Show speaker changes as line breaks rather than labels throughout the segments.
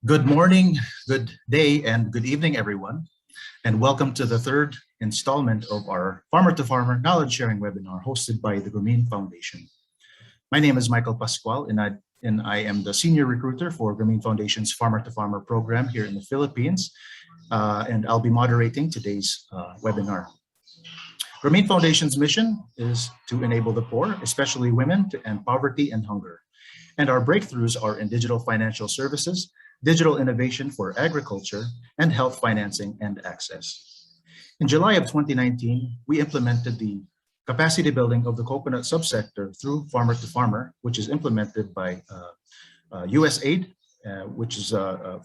Good morning, good day, and good evening, everyone, and welcome to the third installment of our Farmer to Farmer Knowledge Sharing webinar hosted by the Grameen Foundation. My name is Michael Pascual, and I am the Senior Recruiter for Grameen Foundation's Farmer to Farmer program here in the Philippines, and I'll be moderating today's webinar. Grameen Foundation's mission is to enable the poor, especially women, to end poverty and hunger. And our breakthroughs are in digital financial services, digital innovation for agriculture, and health financing and access. In July of 2019, we implemented the capacity building of the coconut subsector through Farmer to Farmer, which is implemented by USAID, which is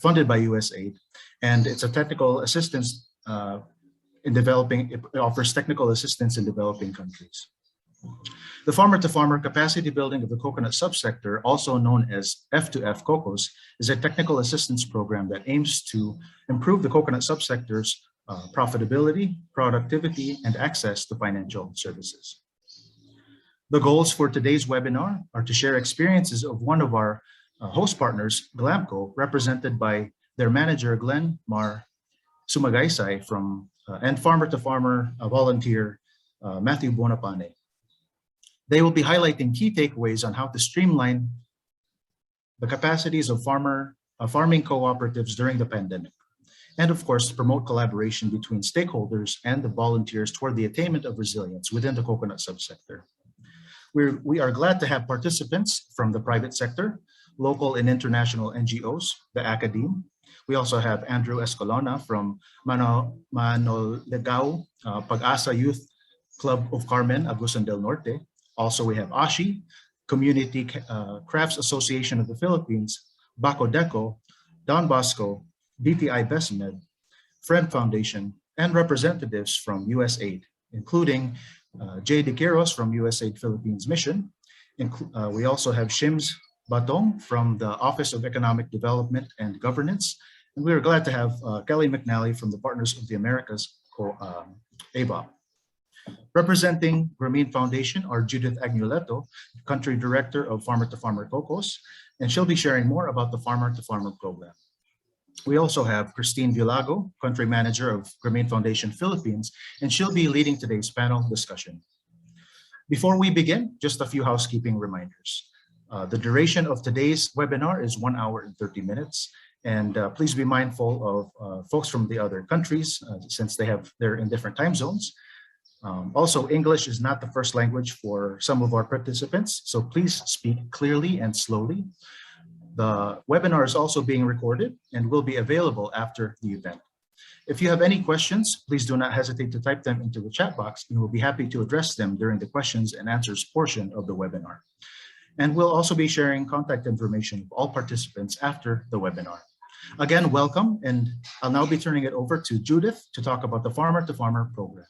funded by USAID, and it's a technical assistance in developing, it offers technical assistance in developing countries. The Farmer to Farmer capacity building of the coconut subsector, also known as F2F COCOS, is a technical assistance program that aims to improve the coconut subsector's profitability, productivity, and access to financial services. The goals for today's webinar are to share experiences of one of our host partners, Glamco, represented by their manager, Glenn Mar Sumagaysay, and Farmer to Farmer volunteer, Matthew Bonapane. They will be highlighting key takeaways on how to streamline the capacities of farming cooperatives during the pandemic, and of course, promote collaboration between stakeholders and the volunteers toward the attainment of resilience within the coconut subsector. We are glad to have participants from the private sector, local and international NGOs, the academe. We also have Andrew Escalona from Manolegao Pag-asa Youth Club of Carmen, Agusan del Norte. Also, we have ASHI, Community Crafts Association of the Philippines, Baco Deco, Don Bosco, DTI BestMed, Friend Foundation, and representatives from USAID, including Jay De Quiros from USAID Philippines Mission. We also have Shims Batong from the Office of Economic Development and Governance. And we are glad to have Kelly McNally from the Partners of the Americas, ABOP. Representing Grameen Foundation are Judith Agnuleto, Country Director of Farmer to Farmer COCOS, and she'll be sharing more about the Farmer to Farmer program. We also have Christine Villago, Country Manager of Grameen Foundation Philippines, and she'll be leading today's panel discussion. Before we begin, just a few housekeeping reminders. The duration of today's webinar is 1 hour and 30 minutes. And please be mindful of folks from the other countries since they're in different time zones. Also, English is not the first language for some of our participants, so please speak clearly and slowly. The webinar is also being recorded and will be available after the event. If you have any questions, please do not hesitate to type them into the chat box, and we'll be happy to address them during the questions and answers portion of the webinar. And we'll also be sharing contact information of all participants after the webinar. Again, welcome, and I'll now be turning it over to Judith to talk about the Farmer to Farmer program.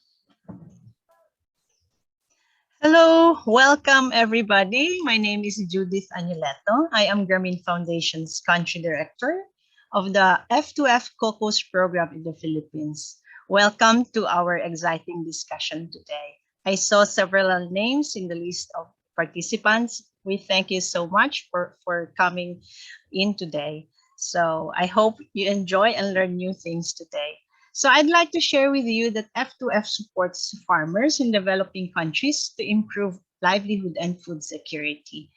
Hello, welcome everybody. My name is Judith Agnuleto. I am Grameen Foundation's Country Director of the F2F COCOS program in the Philippines. Welcome to our exciting discussion today. I saw several names in the list of participants. We thank you so much for coming in today. So I hope you enjoy and learn new things today. So I'd like to share with you that F2F supports farmers in developing countries to improve livelihood and food security.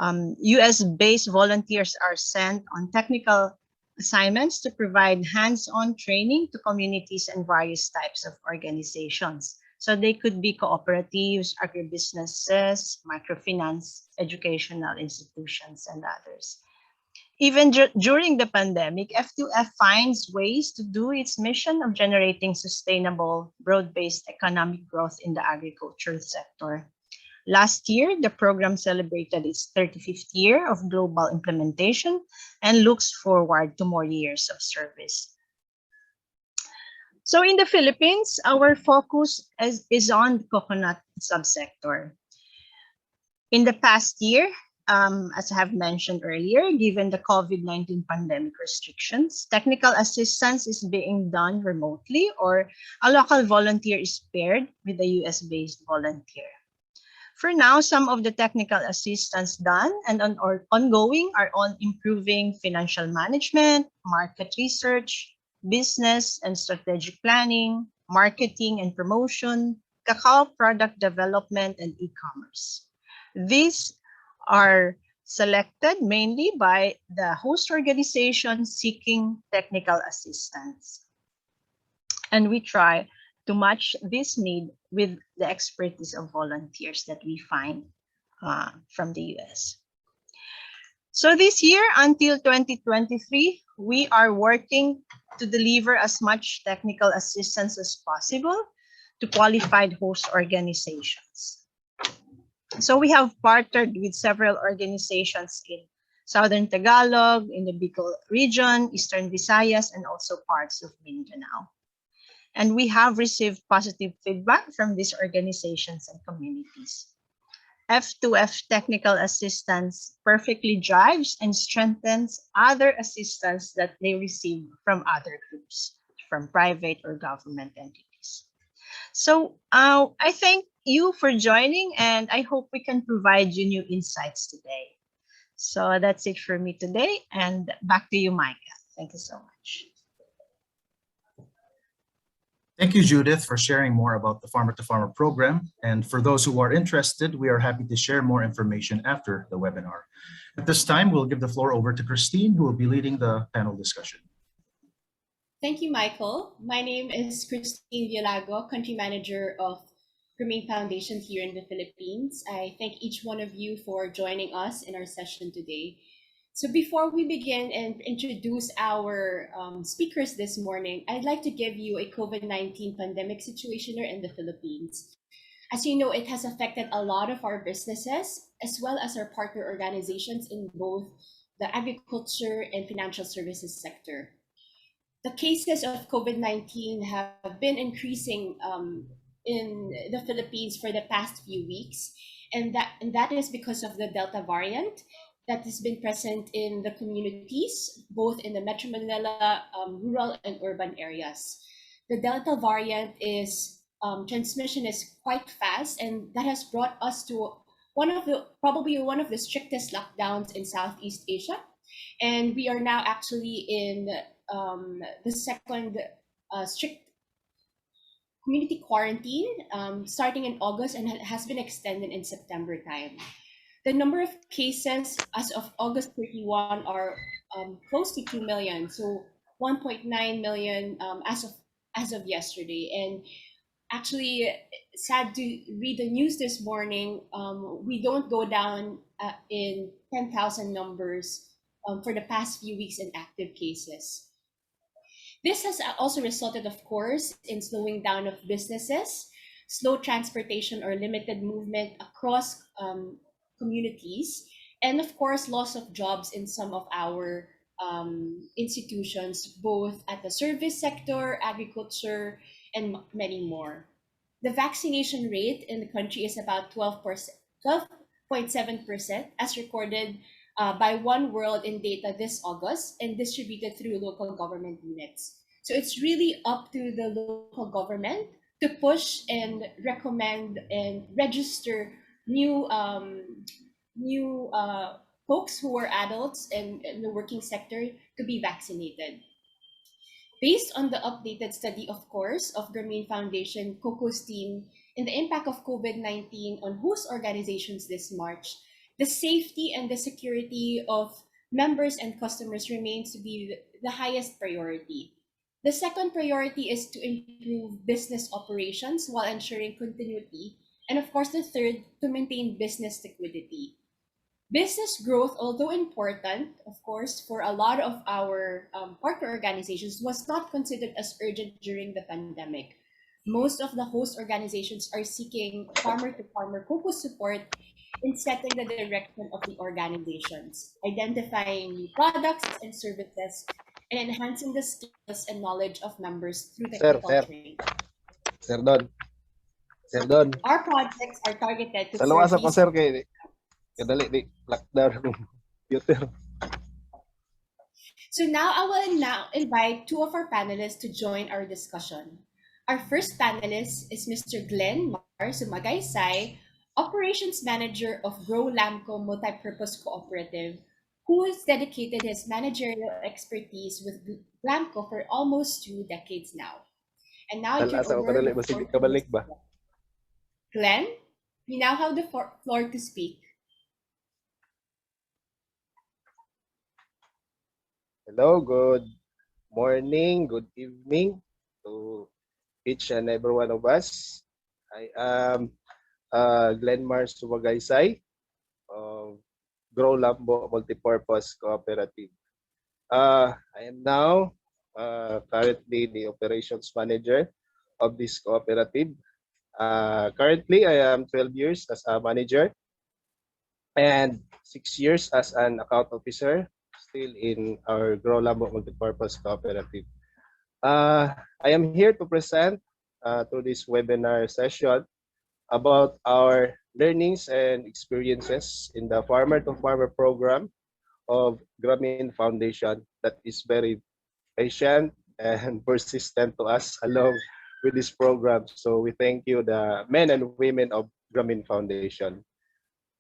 US-based volunteers are sent on technical assignments to provide hands-on training to communities and various types of organizations. So they could be cooperatives, agribusinesses, microfinance, educational institutions, and others. Even during the pandemic, F2F finds ways to do its mission of generating sustainable, broad-based economic growth in the agricultural sector. Last year, the program celebrated its 35th year of global implementation and looks forward to more years of service. So in the Philippines, our focus is on the coconut subsector. In the past year, as I have mentioned earlier, given the COVID-19 pandemic restrictions, technical assistance is being done remotely, or a local volunteer is paired with a US-based volunteer. For now, some of the technical assistance done and ongoing are on improving financial management, market research, business and strategic planning, marketing and promotion, cacao product development, and e-commerce. These are selected mainly by the host organization seeking technical assistance. And we try to match this need with the expertise of volunteers that we find from the US. So this year until 2023, we are working to deliver as much technical assistance as possible to qualified host organizations. So we have partnered with several organizations in Southern Tagalog, in the Bicol region, Eastern Visayas, and also parts of Mindanao. And we have received positive feedback from these organizations and communities. F2F technical assistance perfectly drives and strengthens other assistance that they receive from other groups, from private or government entities. So I thank you for joining, and I hope we can provide you new insights today. So that's it for me today, and back to you, Micah. Thank you so much.
Thank you, Judith, for sharing more about the Farmer to Farmer program. And for those who are interested, we are happy to share more information after the webinar. At this time, we'll give the floor over to Christine, who will be leading the panel discussion.
Thank you, Michael. My name is Christine Villago, Country Manager of Grameen Foundation here in the Philippines. I thank each one of you for joining us in our session today. So before we begin and introduce our speakers this morning, I'd like to give you a COVID-19 pandemic situation here in the Philippines. As you know, it has affected a lot of our businesses, as well as our partner organizations in both the agriculture and financial services sector. The cases of COVID-19 have been increasing in the Philippines for the past few weeks, and that is because of the Delta variant that has been present in the communities, both in the Metro Manila, rural and urban areas. The Delta variant is transmission is quite fast, and that has brought us to probably one of the strictest lockdowns in Southeast Asia. And we are now actually in the second strict community quarantine starting in August, and has been extended in September time. The number of cases as of August 31 are close to 2 million, so 1.9 million as of yesterday. And actually, sad to read the news this morning, we don't go down in 10,000 numbers for the past few weeks in active cases. This has also resulted, of course, in slowing down of businesses, slow transportation or limited movement across communities, and of course, loss of jobs in some of our institutions, both at the service sector, agriculture, and many more. The vaccination rate in the country is about 12.7%, as recorded by One World in data this August and distributed through local government units. So it's really up to the local government to push and recommend and register new folks who are adults and in the working sector to be vaccinated. Based on the updated study, of course, of Grameen Foundation, Coco's team, in the impact of COVID-19 on host organizations this March, the safety and the security of members and customers remains to be the highest priority. The second priority is to improve business operations while ensuring continuity. And of course, the third, to maintain business liquidity. Business growth, although important, of course, for a lot of our partner organizations, was not considered as urgent during the pandemic. Most of the host organizations are seeking farmer-to-farmer cocoa support in setting the direction of the organizations, identifying new products and services, and enhancing the skills and knowledge of members through technical training.
Sir Don.
Our projects are targeted to
Salamat ko, sir, kay kadali di lockdown ng computer.
So now I will invite two of our panelists to join our discussion. Our first panelist is Mr. Glenn Mar Sumagaysay Operations Manager of Grow Lamco Multipurpose Cooperative, who has dedicated his managerial expertise with Lamco for almost 2 decades now. And now I turn
Talasa ko
over
kadali
the
ba sige
floor to
kabalik ba?
Glenn. You now have the floor to speak.
Hello, good morning, good evening to each and every one of us. I am Glenn Mars Sumagaysay of Grow Lambo Multipurpose Cooperative. I am now currently the operations manager of this cooperative. Currently, I am 12 years as a manager and 6 years as an account officer, still in our Grow Lambo Multipurpose Cooperative. I am here to present through this webinar session about our learnings and experiences in the Farmer to Farmer program of Grameen Foundation that is very patient and persistent to us along with this program. So we thank you, the men and women of Grameen Foundation.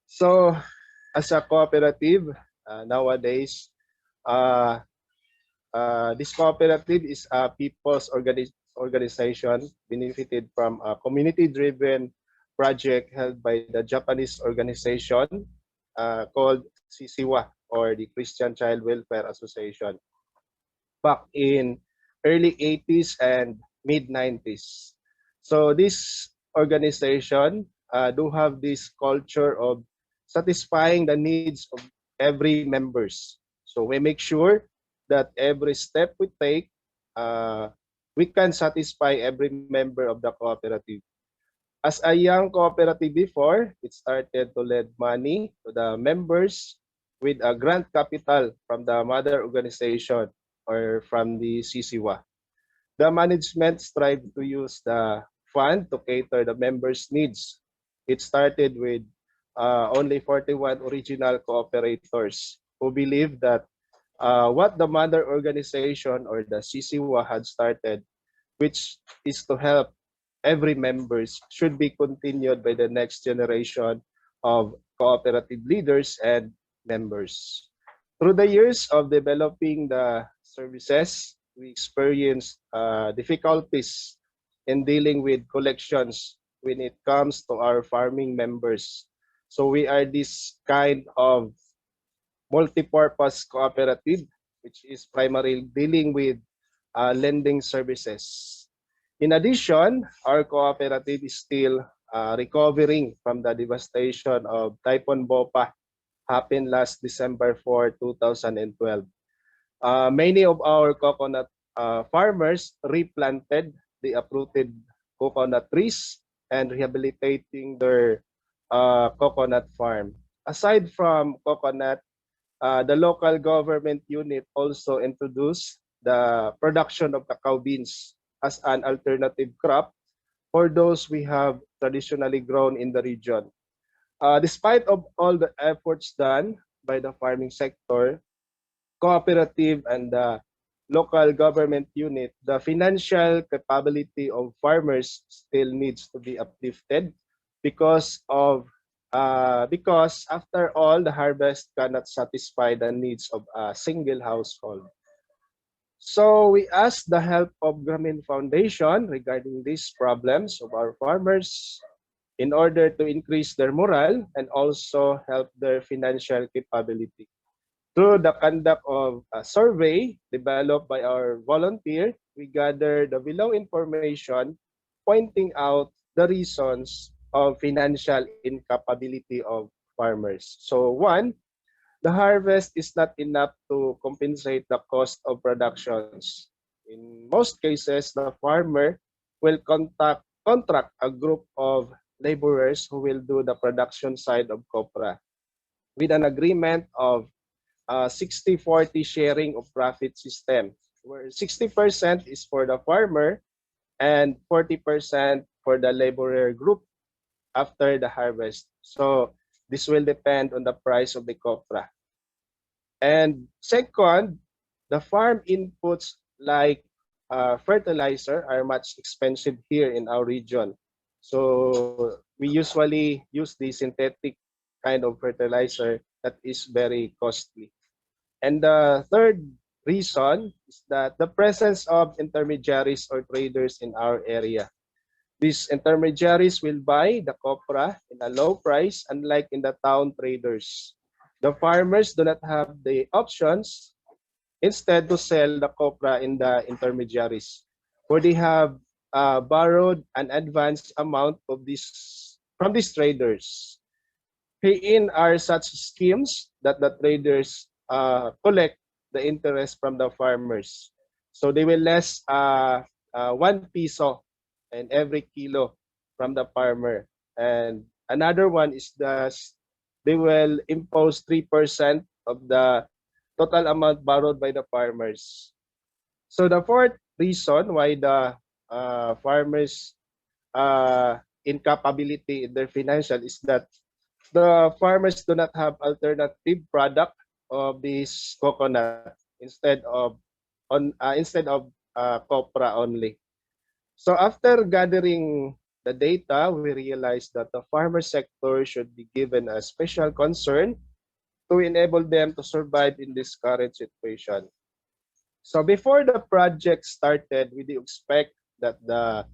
So as a cooperative, nowadays, uh, this cooperative is a people's organization benefited from a community-driven project held by the Japanese organization called CCWA, or the Christian Child Welfare Association, back in early 80s and mid 90s. So this organization do have this culture of satisfying the needs of every members. So we make sure that every step we take, we can satisfy every member of the cooperative. As a young cooperative before, it started to lend money to the members with a grant capital from the mother organization or from the CCWA. The management strived to use the fund to cater the members' needs. It started with only 41 original cooperators who believed that what the mother organization or the CCWA had started, which is to help every members, should be continued by the next generation of cooperative leaders and members. Through the years of developing the services, we experienced difficulties in dealing with collections when it comes to our farming members. So we are this kind of multi-purpose cooperative, which is primarily dealing with lending services. In addition, our cooperative is still recovering from the devastation of Typhoon Bopa happened last December 4, 2012. Many of our coconut farmers replanted the uprooted coconut trees and rehabilitating their coconut farm. Aside from coconut, the local government unit also introduced the production of cacao beans as an alternative crop for those we have traditionally grown in the region. Despite of all the efforts done by the farming sector, cooperative and the local government unit, the financial capability of farmers still needs to be uplifted because after all, the harvest cannot satisfy the needs of a single household. So we asked the help of Grameen Foundation regarding these problems of our farmers in order to increase their morale and also help their financial capability. Through the conduct of a survey developed by our volunteer, we gathered the below information pointing out the reasons of financial incapability of farmers. So one, the harvest is not enough to compensate the cost of productions. In most cases, the farmer will contract a group of laborers who will do the production side of copra with an agreement of 60-40 sharing of profit system, where 60% is for the farmer and 40% for the laborer group after the harvest. So this will depend on the price of the copra. And second, the farm inputs like fertilizer are much expensive here in our region. So we usually use the synthetic kind of fertilizer that is very costly. And the third reason is that the presence of intermediaries or traders in our area. These intermediaries will buy the copra in a low price, unlike in the town traders. The farmers do not have the options instead to sell the copra in the intermediaries, where they have borrowed an advanced amount of this from these traders. Herein are such schemes that the traders collect the interest from the farmers. So they will less 1 peso in every kilo from the farmer. And another one is they will impose 3% of the total amount borrowed by the farmers. So the fourth reason why the farmers incapability in their financial is that the farmers do not have alternative product of this coconut instead of copra only. So after gathering the data, we realized that the farmer sector should be given a special concern to enable them to survive in this current situation. So before the project started, we do expect that the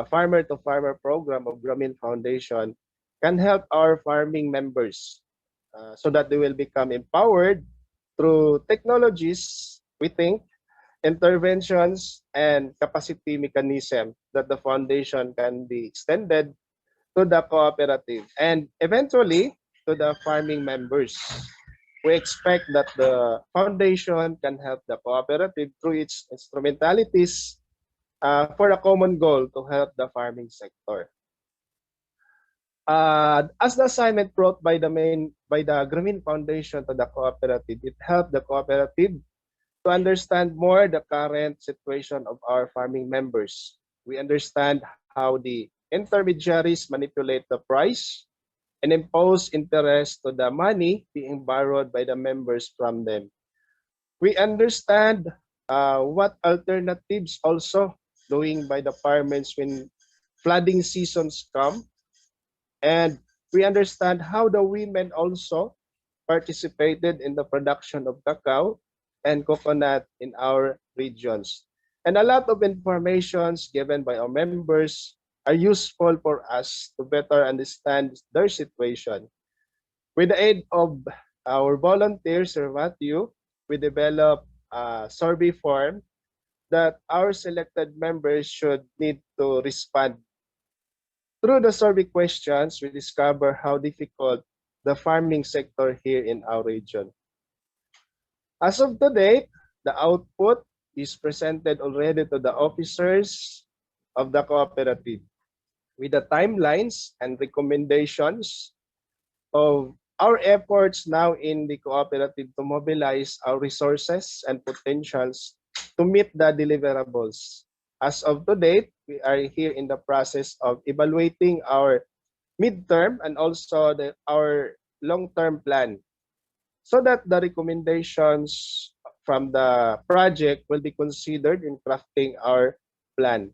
farmer to farmer program of Grameen Foundation can help our farming members so that they will become empowered through technologies, we think, interventions, and capacity mechanism that the foundation can be extended to the cooperative and eventually to the farming members. We expect that the foundation can help the cooperative through its instrumentalities for a common goal to help the farming sector. As the assignment brought by the Grameen Foundation to the cooperative, it helped the cooperative to understand more the current situation of our farming members. We understand how the intermediaries manipulate the price and impose interest to the money being borrowed by the members from them. We understand what alternatives also doing by the farmers when flooding seasons come, and we understand how the women also participated in the production of cacao and coconut in our regions. And a lot of informations given by our members are useful for us to better understand their situation. With the aid of our volunteer, Sir Matthew, we developed a survey form that our selected members should need to respond. Through the survey questions, we discover how difficult the farming sector here in our region. As of today, the output is presented already to the officers of the cooperative with the timelines and recommendations of our efforts now in the cooperative to mobilize our resources and potentials to meet the deliverables. As of today, we are here in the process of evaluating our midterm and also our long-term plan so that the recommendations from the project will be considered in crafting our plan.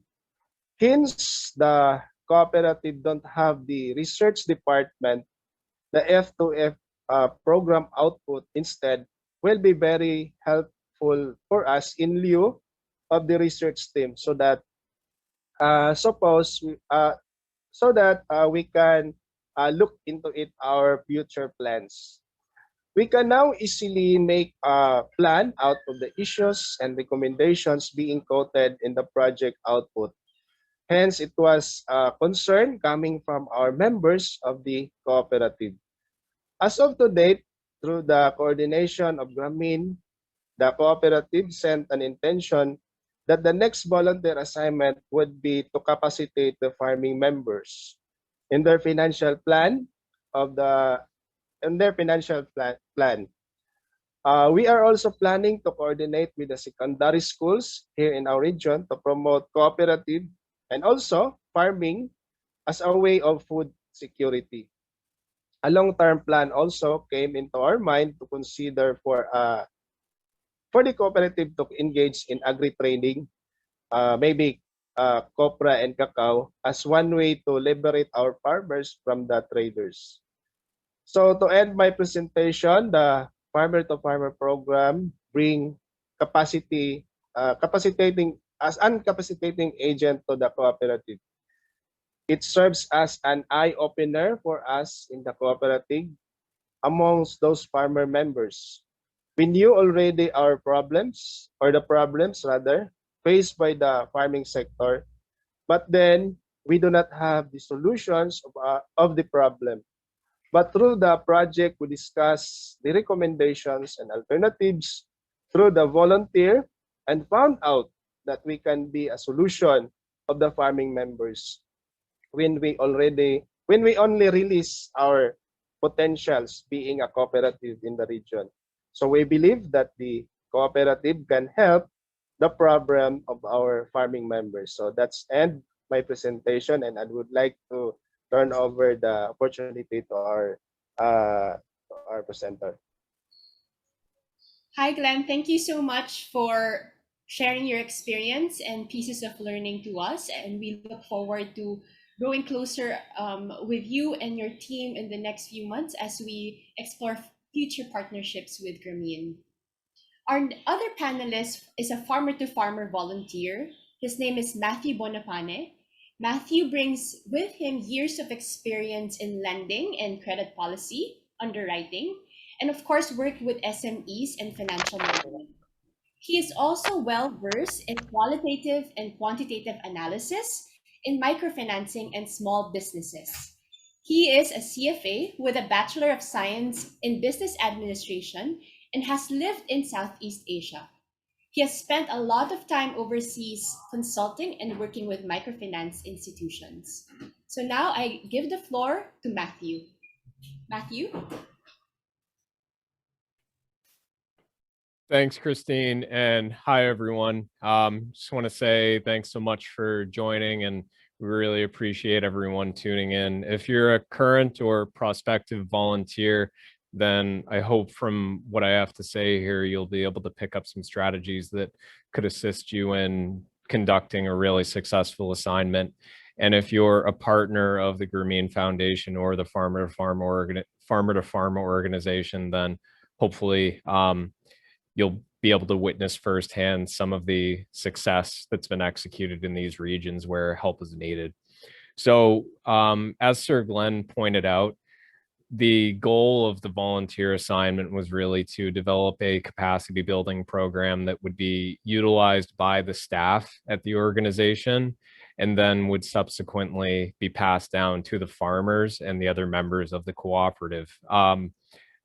Hence, the cooperative don't have the research department. The F2F program output instead will be very helpful for us in lieu of the research team, so that we can look into it our future plans. We can now easily make a plan out of the issues and recommendations being quoted in the project output. Hence, it was a concern coming from our members of the cooperative. As of to date, through the coordination of Grameen, the cooperative sent an intention that the next volunteer assignment would be to capacitate the farming members in their financial plan plan. We are also planning to coordinate with the secondary schools here in our region to promote cooperative and also farming as a way of food security. A long-term plan also came into our mind to consider for the cooperative to engage in agri-training, maybe copra and cacao as one way to liberate our farmers from the traders. So to end my presentation, the Farmer to Farmer program bring capacitating as uncapacitating agent to the cooperative. It serves as an eye opener for us in the cooperative amongst those farmer members. We knew already our problems, or the problems rather, faced by the farming sector, but then we do not have the solutions of the problem. But through the project, we discussed the recommendations and alternatives through the volunteer and found out that we can be a solution of the farming members when we only release our potentials being a cooperative in the region. So we believe that the cooperative can help the problem of our farming members. So that's end my presentation, and I would like to turn over the opportunity to our presenter.
Hi, Glenn. Thank you so much for sharing your experience and pieces of learning to us. And we look forward to growing closer with you and your team in the next few months as we explore future partnerships with Grameen. Our other panelist is a farmer to farmer volunteer. His name is Matthew Bonapane. Matthew brings with him years of experience in lending and credit policy, underwriting, and of course, worked with SMEs and financial modeling. He is also well versed in qualitative and quantitative analysis in microfinancing and small businesses. He is a CFA with a Bachelor of Science in Business Administration and has lived in Southeast Asia. He has spent a lot of time overseas consulting and working with microfinance institutions. So now I give the floor to Matthew. Matthew?
Thanks, Christine, and hi, everyone. Just want to say thanks so much for joining, and we really appreciate everyone tuning in. If you're a current or prospective volunteer, then I hope from what I have to say here, you'll be able to pick up some strategies that could assist you in conducting a really successful assignment. And if you're a partner of the Grameen Foundation or the Farmer to Farmer organization, then hopefully you'll be able to witness firsthand some of the success that's been executed in these regions where help is needed. So as Sir Glenn pointed out, the goal of the volunteer assignment was really to develop a capacity building program that would be utilized by the staff at the organization and then would subsequently be passed down to the farmers and the other members of the cooperative.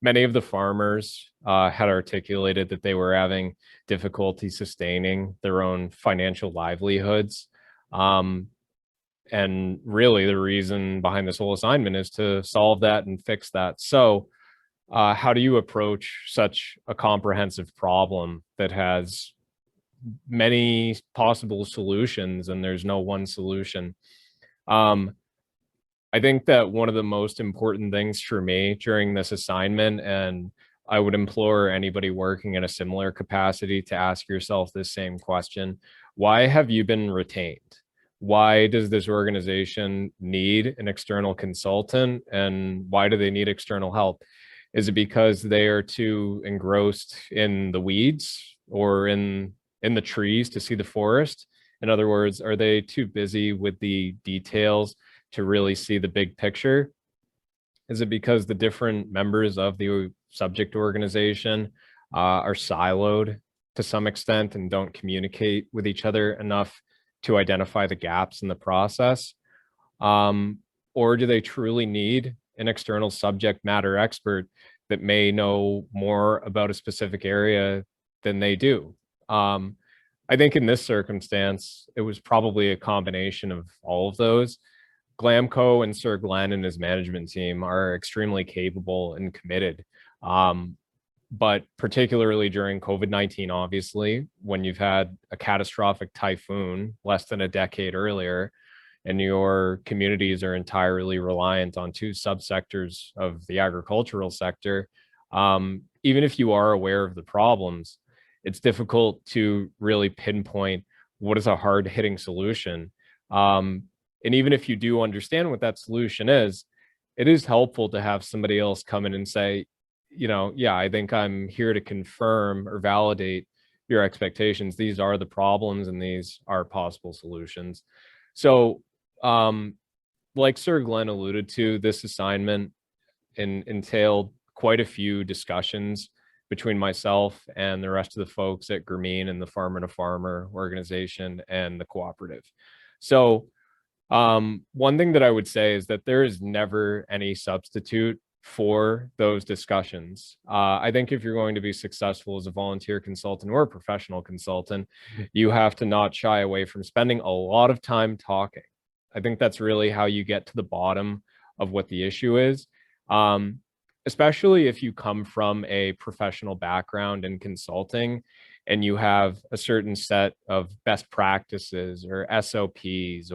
Many of the farmers had articulated that they were having difficulty sustaining their own financial livelihoods. And really the reason behind this whole assignment is to solve that and fix that. So how do you approach such a comprehensive problem that has many possible solutions and there's no one solution? I think that one of the most important things for me during this assignment, and I would implore anybody working in a similar capacity to ask yourself this same question: why have you been retained? Why does this organization need an external consultant, and why do they need external help? Is it because they are too engrossed in the weeds or in the trees to see the forest? In other words, are they too busy with the details to really see the big picture? Is it because the different members of the subject organization are siloed to some extent and don't communicate with each other enough to identify the gaps in the process? Or do they truly need an external subject matter expert that may know more about a specific area than they do? I think in this circumstance, it was probably a combination of all of those. Glamco and Sir Glenn and his management team are extremely capable and committed. But particularly during COVID-19, obviously, when you've had a catastrophic typhoon less than a decade earlier, and your communities are entirely reliant on two subsectors of the agricultural sector, even if you are aware of the problems, it's difficult to really pinpoint what is a hard hitting solution. And even if you do understand what that solution is, it is helpful to have somebody else come in and say, yeah, I think I'm here to confirm or validate your expectations. These are the problems and these are possible solutions. So, like Sir Glenn alluded to, this assignment entailed quite a few discussions between myself and the rest of the folks at Grameen and the Farmer to Farmer organization and the Cooperative. So one thing that I would say is that there is never any substitute for those discussions. I think if you're going to be successful as a volunteer consultant or a professional consultant, you have to not shy away from spending a lot of time talking. I think that's really how you get to the bottom of what the issue is. Especially if you come from a professional background in consulting and you have a certain set of best practices or SOPs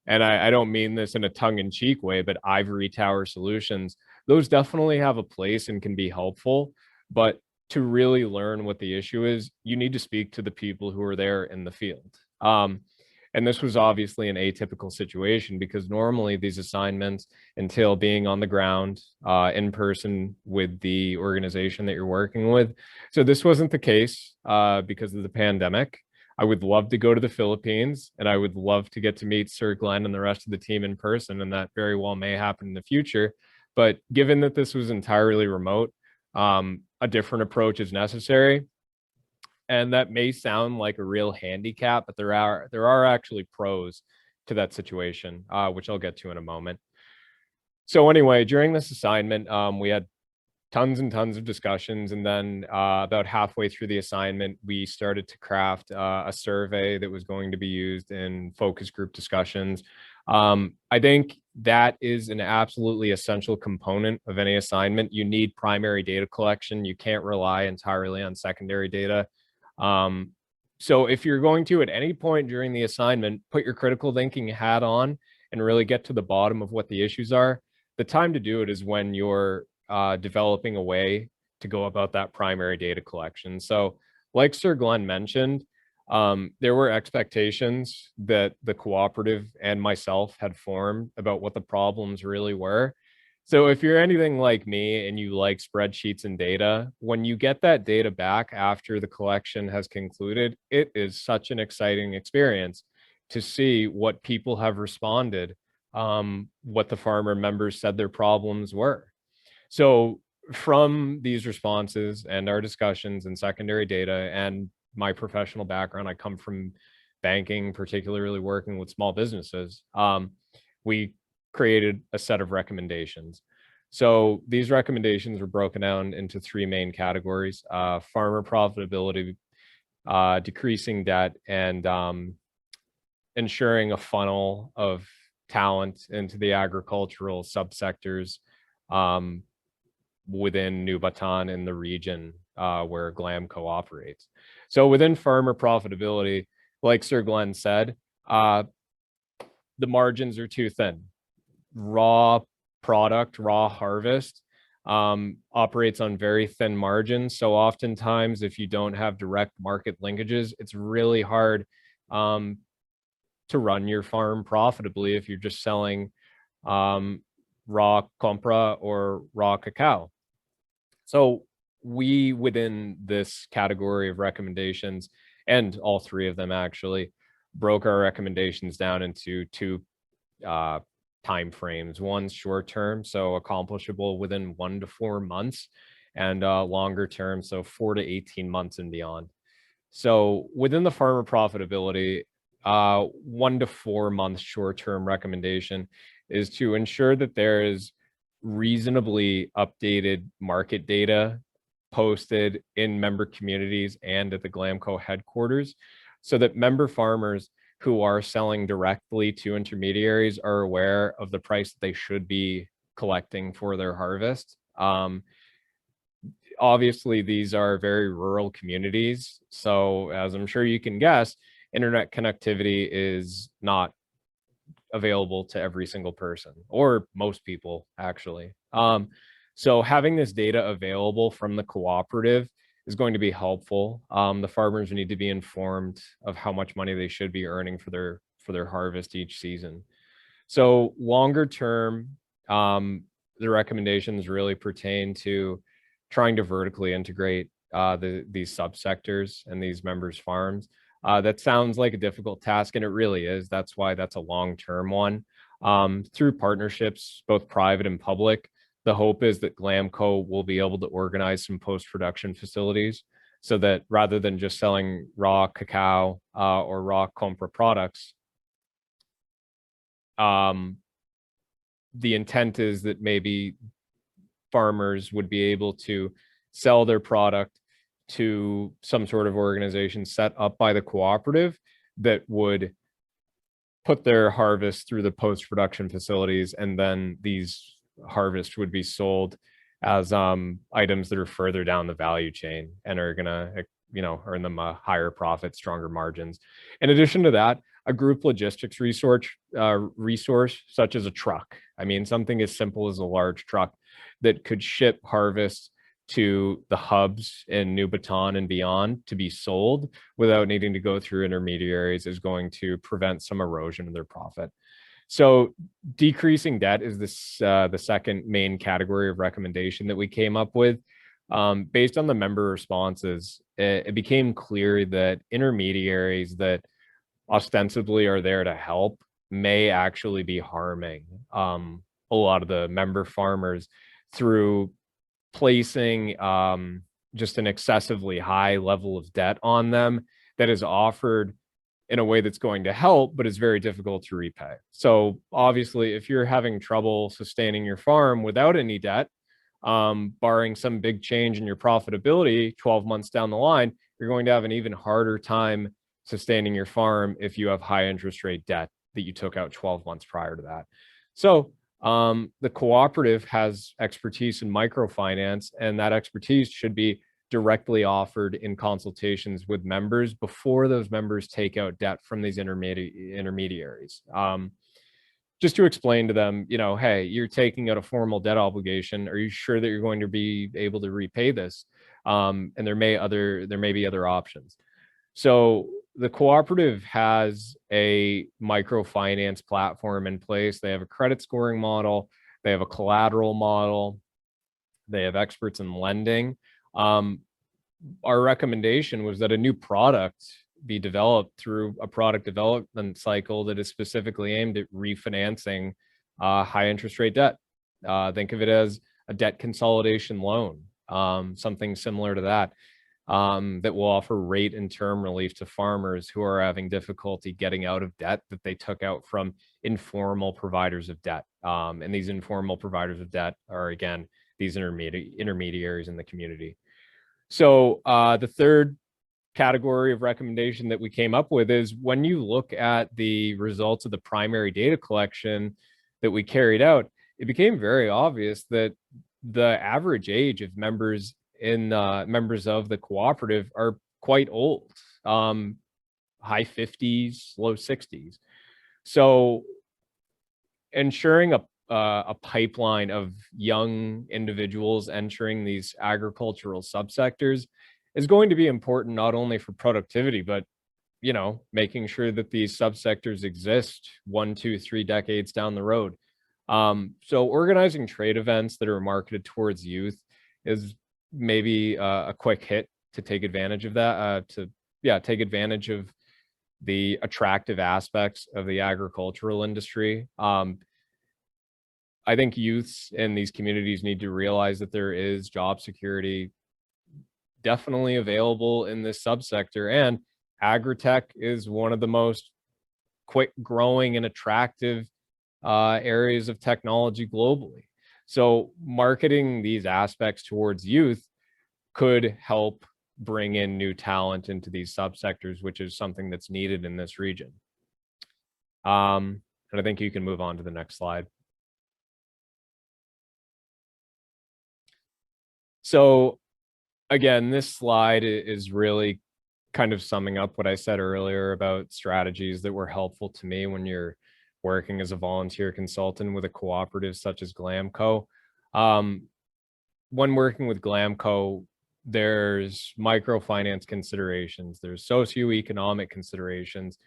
and I don't mean this in a tongue-in-cheek way, but ivory tower solutions, those definitely have a place and can be helpful. But to really learn what the issue is, you need to speak to the people who are there in the field. And this was obviously an atypical situation because normally these assignments entail being on the ground in person with the organization that you're working with. So this wasn't the case because of the pandemic. I would love to go to the Philippines and I would love to get to meet Sir Glenn and the rest of the team in person, and that very well may happen in the future. But given that this was entirely remote, a different approach is necessary. And that may sound like a real handicap, but there are actually pros to that situation, which I'll get to in a moment. So anyway, during this assignment, we had tons and tons of discussions. And then about halfway through the assignment, we started to craft a survey that was going to be used in focus group discussions. I think that is an absolutely essential component of any assignment. You need primary data collection. You can't rely entirely on secondary data. So if you're going to, at any point during the assignment, put your critical thinking hat on and really get to the bottom of what the issues are, the time to do it is when you're developing a way to go about that primary data collection. So like Sir Glenn mentioned, there were expectations that the Cooperative and myself had formed about what the problems really were. So if you're anything like me and you like spreadsheets and data, when you get that data back after the collection has concluded, it is such an exciting experience to see what people have responded, what the farmer members said their problems were. So from these responses and our discussions and secondary data and my professional background, I come from banking, particularly working with small businesses. We created a set of recommendations. So these recommendations were broken down into three main categories: farmer profitability, decreasing debt, and ensuring a funnel of talent into the agricultural subsectors within New Bataan in the region where Glamco operates. So within farmer profitability, like Sir Glenn said, the margins are too thin. Raw product, raw harvest operates on very thin margins. So oftentimes, if you don't have direct market linkages, it's really hard to run your farm profitably if you're just selling raw compra or raw cacao. So we, within this category of recommendations, and all three of them actually, broke our recommendations down into two time frames. One's short term, so accomplishable within 1 to 4 months, and longer term, so 4 to 18 months and beyond. So within the farmer profitability, 1 to 4 months short-term recommendation is to ensure that there is reasonably updated market data posted in member communities and at the Glamco headquarters, so that member farmers who are selling directly to intermediaries are aware of the price that they should be collecting for their harvest. Obviously, these are very rural communities. So as I'm sure you can guess, internet connectivity is not available to every single person, or most people actually. So having this data available from the Cooperative is going to be helpful. The farmers need to be informed of how much money they should be earning for their harvest each season. So longer term, the recommendations really pertain to trying to vertically integrate these subsectors and these members' farms. That sounds like a difficult task, and it really is. That's why that's a long-term one. Through partnerships, both private and public, the hope is that Glamco will be able to organize some post-production facilities so that rather than just selling raw cacao or raw compra products, the intent is that maybe farmers would be able to sell their product to some sort of organization set up by the cooperative that would put their harvest through the post-production facilities, and then these harvests would be sold as items that are further down the value chain and are gonna, earn them a higher profit, stronger margins. In addition to that, a group logistics resource such as a truck. I mean, something as simple as a large truck that could ship harvests to the hubs in New Baton and beyond to be sold without needing to go through intermediaries is going to prevent some erosion of their profit. So decreasing debt is the second main category of recommendation that we came up with. Based on the member responses, it became clear that intermediaries that ostensibly are there to help may actually be harming a lot of the member farmers through placing just an excessively high level of debt on them that is offered in a way that's going to help, but is very difficult to repay. So obviously, if you're having trouble sustaining your farm without any debt, barring some big change in your profitability 12 months down the line, you're going to have an even harder time sustaining your farm if you have high interest rate debt that you took out 12 months prior to that. So the cooperative has expertise in microfinance, and that expertise should be directly offered in consultations with members before those members take out debt from these intermediaries. Just to explain to them, hey, you're taking out a formal debt obligation. Are you sure that you're going to be able to repay this? And there may be other options. So the cooperative has a microfinance platform in place. They have a credit scoring model. They have a collateral model. They have experts in lending. Our recommendation was that a new product be developed through a product development cycle that is specifically aimed at refinancing high interest rate debt. Think of it as a debt consolidation loan, something similar to that. That will offer rate and term relief to farmers who are having difficulty getting out of debt that they took out from informal providers of debt. And these informal providers of debt are, again, these intermediaries in the community. So the third category of recommendation that we came up with is when you look at the results of the primary data collection that we carried out, it became very obvious that the average age of members of the cooperative are quite old, high 50s, low 60s. So ensuring a pipeline of young individuals entering these agricultural subsectors is going to be important not only for productivity, but making sure that these subsectors exist 1, 2, 3 decades down the road. So organizing trade events that are marketed towards youth is maybe a quick hit to take advantage of that, take advantage of the attractive aspects of the agricultural industry. I think youths in these communities need to realize that there is job security definitely available in this subsector, and agritech is one of the most quick growing and attractive areas of technology globally. So marketing these aspects towards youth could help bring in new talent into these subsectors, which is something that's needed in this region. And I think you can move on to the next slide. So again, this slide is really kind of summing up what I said earlier about strategies that were helpful to me when you're working as a volunteer consultant with a cooperative such as Glamco. When working with Glamco, there's microfinance considerations, there's socioeconomic considerations,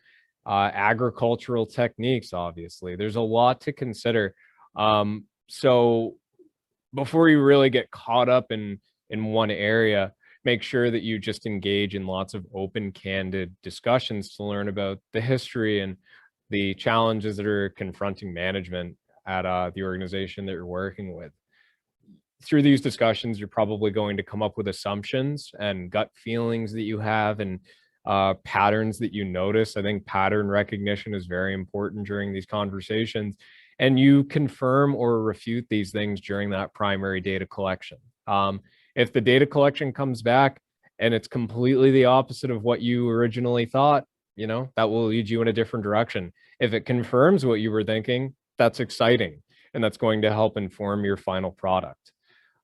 agricultural techniques, obviously. There's a lot to consider. So before you really get caught up in one area, make sure that you just engage in lots of open, candid discussions to learn about the history and the challenges that are confronting management at the organization that you're working with. Through these discussions, you're probably going to come up with assumptions and gut feelings that you have and patterns that you notice. I think pattern recognition is very important during these conversations. And you confirm or refute these things during that primary data collection. If the data collection comes back and it's completely the opposite of what you originally thought, you know, that will lead you in a different direction. If it confirms what you were thinking, that's exciting. And that's going to help inform your final product.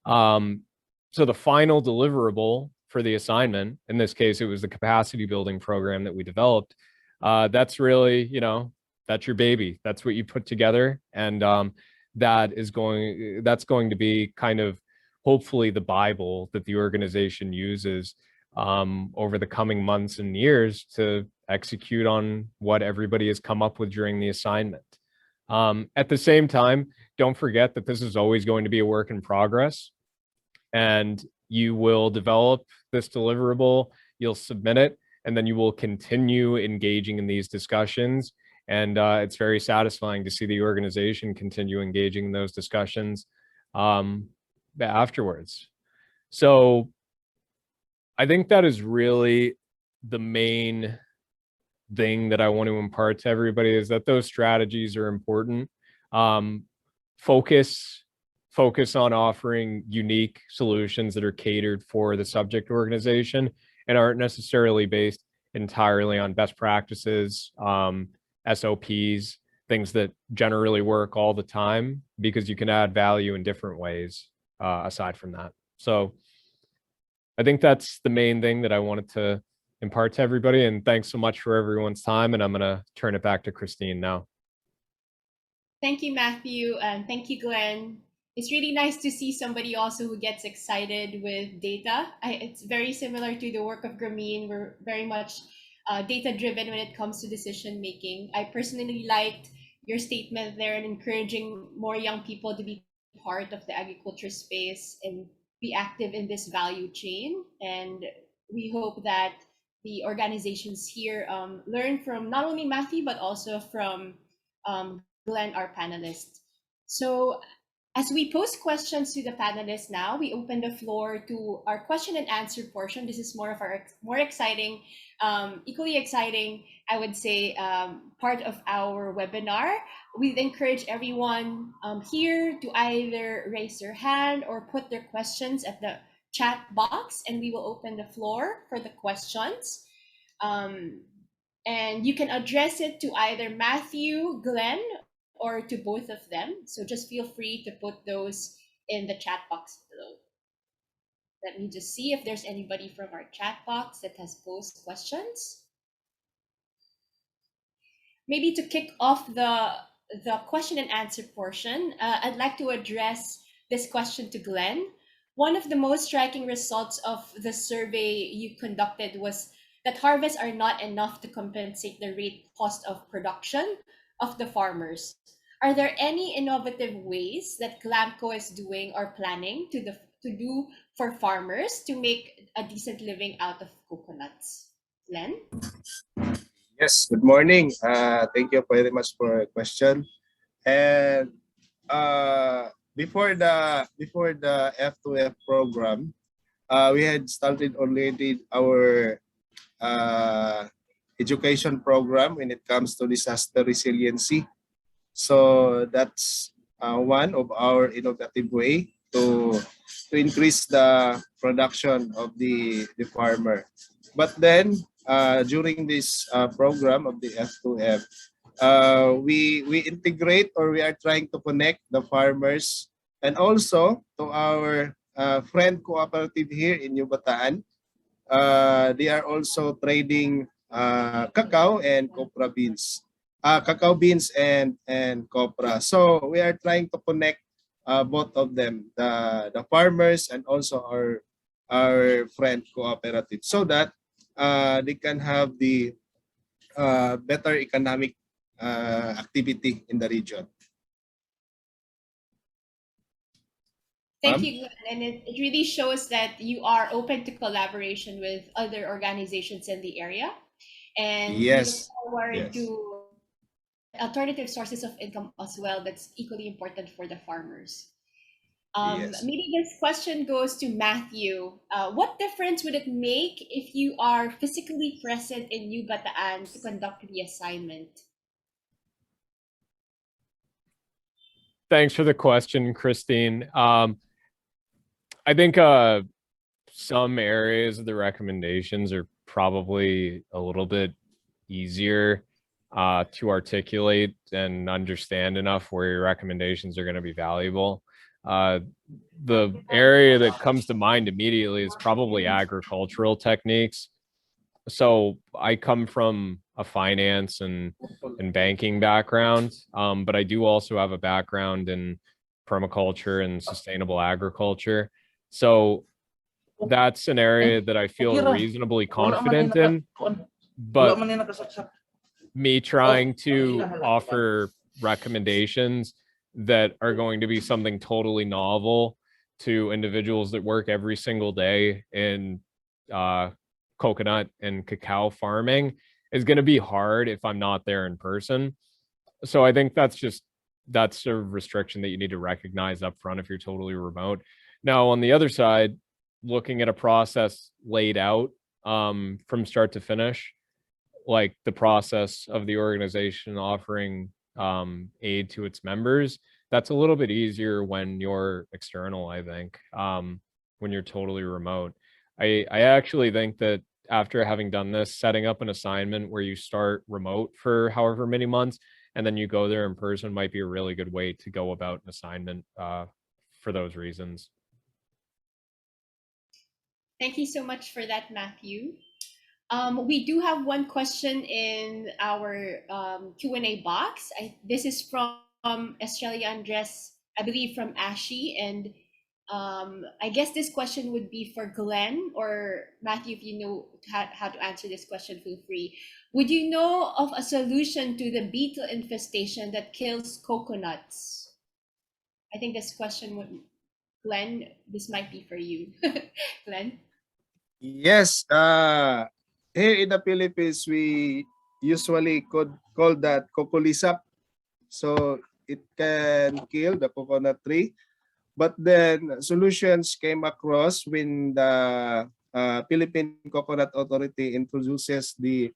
So the final deliverable for the assignment, in this case, it was the capacity building program that we developed. That's really, you know, that's your baby. That's what you put together. And that's going to be kind of hopefully the Bible that the organization uses over the coming months and years to execute on what everybody has come up with during the assignment. At the same time, don't forget that this is always going to be a work in progress, and you will develop this deliverable, you'll submit it, and then you will continue engaging in these discussions. And it's very satisfying to see the organization continue engaging in those discussions afterwards. So I think that is really the main thing that I want to impart to everybody, is that those strategies are important. Focus on offering unique solutions that are catered for the subject organization and aren't necessarily based entirely on best practices, SOPs, things that generally work all the time, because you can add value in different ways aside from that. So I think that's the main thing that I wanted to impart to everybody. And thanks so much for everyone's time. And I'm going to turn it back to Christine now.
Thank you, Matthew, and thank you, Glenn. It's really nice to see somebody also who gets excited with data. It's very similar to the work of Grameen. We're very much data-driven when it comes to decision making. I personally liked your statement there and encouraging more young people to be part of the agriculture space and be active in this value chain. And we hope that the organizations here learn from not only Matthew, but also from Glenn, our panelist. So as we pose questions to the panelists now, we open the floor to our question and answer portion. This is more of our more exciting, equally exciting, I would say, part of our webinar. We'd encourage everyone here to either raise their hand or put their questions at the chat box, and we will open the floor for the questions. And you can address it to either Matthew, Glenn, or to both of them. So just feel free to put those in the chat box below. Let me just see if there's anybody from our chat box that has posed questions. Maybe to kick off the question and answer portion, I'd like to address this question to Glenn. One of the most striking results of the survey you conducted was that harvests are not enough to compensate the rate cost of production of the farmers. Are there any innovative ways that Glamco is doing or planning to do for farmers to make a decent living out of coconuts? Glenn?
Yes, good morning. Thank you very much for the question. And before the F2F program, we had started already our education program when it comes to disaster resiliency. So that's one of our innovative way to increase the production of the farmer. But then during this program of the F2F, we integrate, or we are trying to connect the farmers and also to our friend Cooperative here in New Bataan. They are also trading cacao and copra beans. Cacao beans and copra. So we are trying to connect both of them, the farmers and also our our friend Cooperative, so that they can have the better economic activity in the region.
Thank you, Glenn. And it really shows that you are open to collaboration with other organizations in the area. And we look
Yes.
forward
Yes.
to alternative sources of income as well that's equally important for the farmers.
Yes.
Maybe this question goes to Matthew. What difference would it make if you are physically present in New Bataan to conduct the assignment?
Thanks for the question, Christine. I think some areas of the recommendations are probably a little bit easier to articulate and understand enough where your recommendations are going to be valuable. The area that comes to mind immediately is probably agricultural techniques. So I come from a finance and banking background, but I do also have a background in permaculture and sustainable agriculture. So that's an area that I feel reasonably confident in, but me trying to offer recommendations that are going to be something totally novel to individuals that work every single day in coconut and cacao farming is going to be hard if I'm not there in person. So I think that's a restriction that you need to recognize up front if you're totally remote. Now, on the other side, looking at a process laid out from start to finish, like the process of the organization offering aid to its members, that's a little bit easier when you're external, I think, when you're totally remote. I actually think that after having done this, setting up an assignment where you start remote for however many months, and then you go there in person might be a really good way to go about an assignment for those reasons.
Thank you so much for that, Matthew. We do have one question in our Q&A box. This is from Estrella Andres, I believe from Ashi. And I guess this question would be for Glenn or Matthew. If you know how to answer this question, feel free. Would you know of a solution to the beetle infestation that kills coconuts? I think this question would, Glenn, this might be for you. Glenn?
Yes. Here in the Philippines, we usually could call that cocolisap. So it can kill the coconut tree. But then solutions came across when the Philippine Coconut Authority introduces the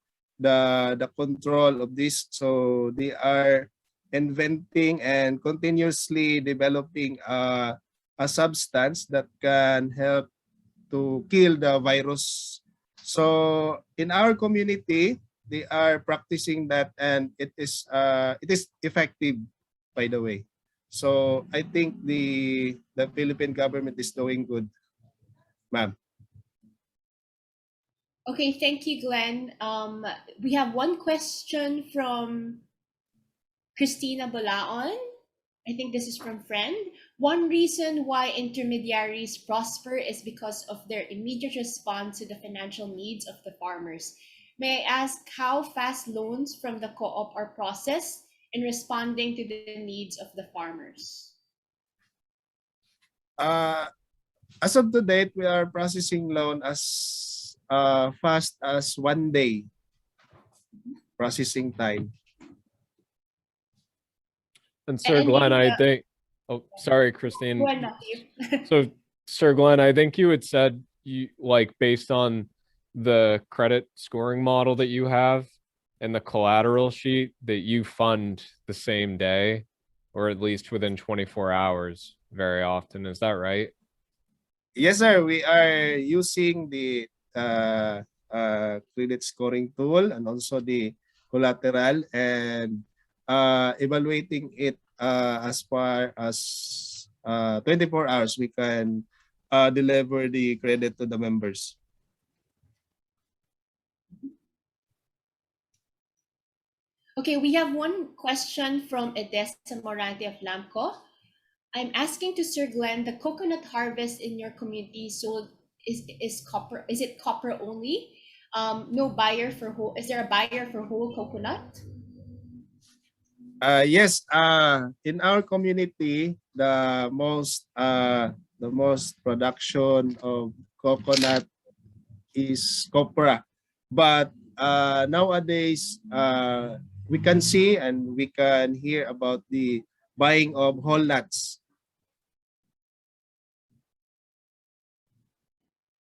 control of this. So they are inventing and continuously developing a substance that can help to kill the virus. So in our community, they are practicing that, and it is effective, by the way. So I think the Philippine government is doing good, ma'am.
Okay, thank you, Glenn. We have one question from Christina Bolaon. I think this is from Friend. One reason why intermediaries prosper is because of their immediate response to the financial needs of the farmers. May I ask how fast loans from the co-op are processed in responding to the needs of the farmers?
As of the date, we are processing loan as fast as 1 day processing time.
And Sir Glenn, I think, oh, sorry, Christine.
Go ahead, Matthew.
So, Sir Glenn, I think you had said you like based on the credit scoring model that you have and the collateral sheet that you fund the same day, or at least within 24 hours very often. Is that right?
Yes, sir. We are using the credit scoring tool and also the collateral, and evaluating it as far as 24 hours. We can deliver the credit to the members.
Okay, we have one question from Edessa Morante of LAMCO. I'm asking to Sir Glenn, the coconut harvest in your community sold is copper? Is it copper only? No buyer for whole. Is there a buyer for whole coconut?
Yes, in our community, the most production of coconut is copra. But nowadays, we can see and we can hear about the buying of whole nuts.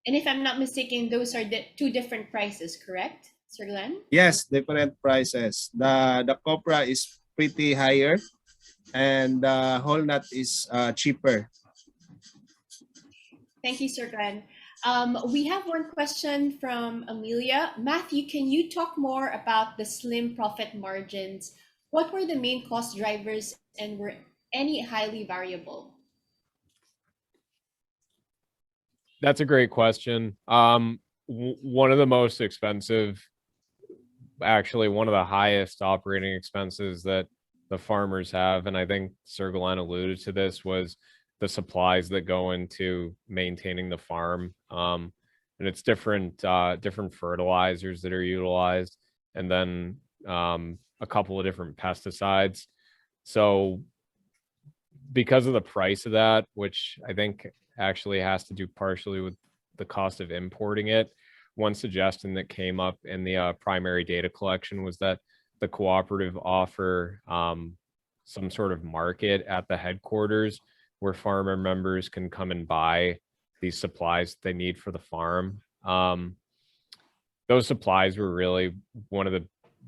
And if I'm not mistaken, those are the two different prices, correct, Sir Glenn?
Yes, different prices. The copra is pretty higher and the whole nut is cheaper.
Thank you, Sir Glenn. We have one question from Amelia. Matthew, can you talk more about the slim profit margins? What were the main cost drivers and were any highly variable?
That's a great question. One of the most expensive, actually one of the highest operating expenses that the farmers have, and I think Sir Glenn alluded to this, was the supplies that go into maintaining the farm. And it's different fertilizers that are utilized, and then a couple of different pesticides. So because of the price of that, which I think actually has to do partially with the cost of importing it, one suggestion that came up in the primary data collection was that the cooperative offer some sort of market at the headquarters where farmer members can come and buy these supplies they need for the farm. Those supplies were really one of the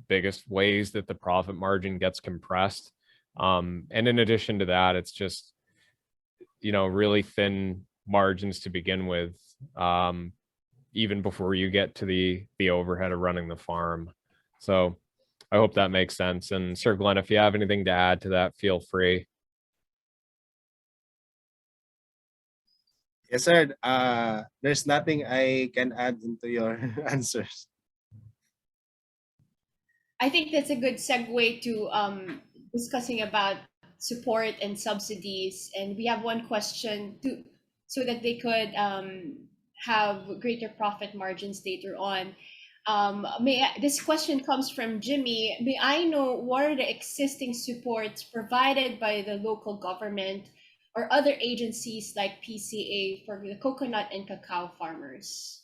biggest ways that the profit margin gets compressed. And in addition to that, it's just, really thin margins to begin with, even before you get to the overhead of running the farm. So I hope that makes sense. And Sir Glenn, if you have anything to add to that, feel free.
Yes, sir. There's nothing I can add into your answers.
I think that's a good segue to discussing about support and subsidies. And we have one question so that they could have greater profit margins later on. This question comes from Jimmy. May I know what are the existing supports provided by the local government or other agencies like PCA for the coconut and cacao farmers?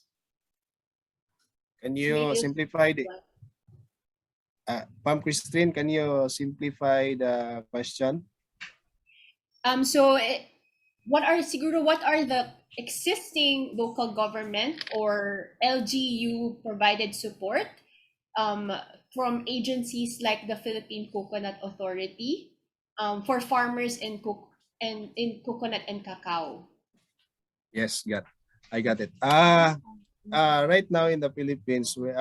Can you simplify the Ma'am Christine, can you simplify the question?
What are the existing local government or LGU provided support from agencies like the Philippine Coconut Authority for farmers in coconut and cacao?
Yes, I got it. Right now in the Philippines, we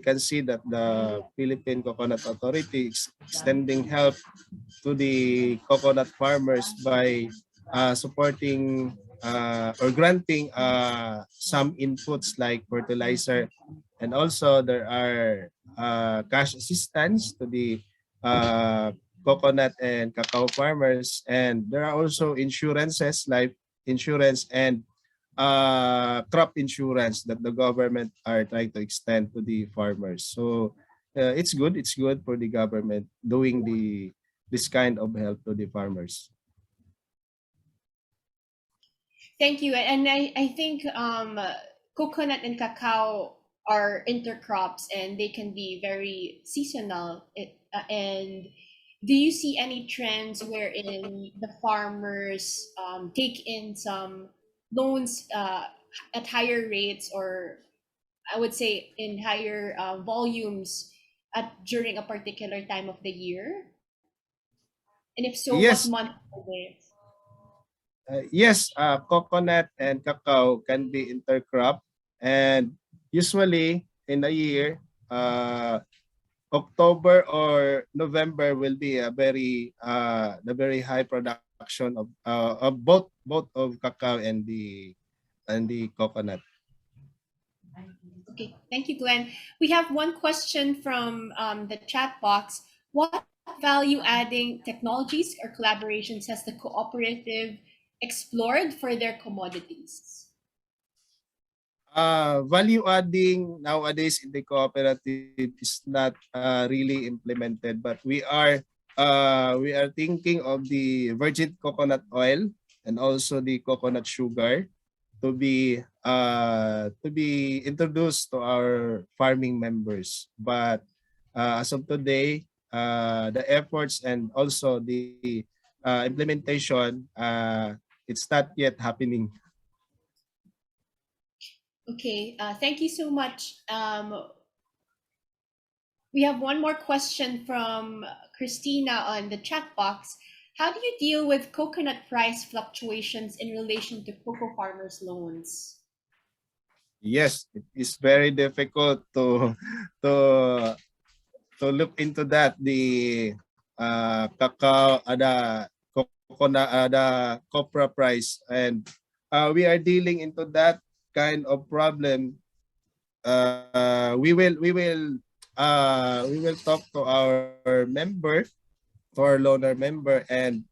can see that the Philippine Coconut Authority is extending help to the coconut farmers by supporting or granting some inputs like fertilizer, and also there are cash assistance to the coconut and cacao farmers, and there are also insurances, life insurance and crop insurance that the government are trying to extend to the farmers. So it's good for the government doing this kind of help to the farmers.
Thank you. And I think coconut and cacao are intercrops and they can be very seasonal. And do you see any trends wherein the farmers take in some loans at higher rates, or I would say in higher volumes during a particular time of the year? And if so, what
Yes,
month are they?
yes, coconut and cacao can be intercrop, and usually in a year, October or November will be a very the very high production of both of cacao and the coconut.
Okay, thank you, Glenn. We have one question from the chat box. What value-adding technologies or collaborations has the cooperative explored for their commodities?
Value adding nowadays in the cooperative is not really implemented, but we are thinking of the virgin coconut oil and also the coconut sugar to be introduced to our farming members. But as of today, the efforts and also the implementation, it's not yet happening.
Okay, thank you so much. We have one more question from Christina on the chat box. How do you deal with coconut price fluctuations in relation to cocoa farmers' loans?
Yes, it is very difficult to to look into that. The cacao, the coconut, the copra price, and we are dealing into that kind of problem. We will talk to our member, to our loaner member, and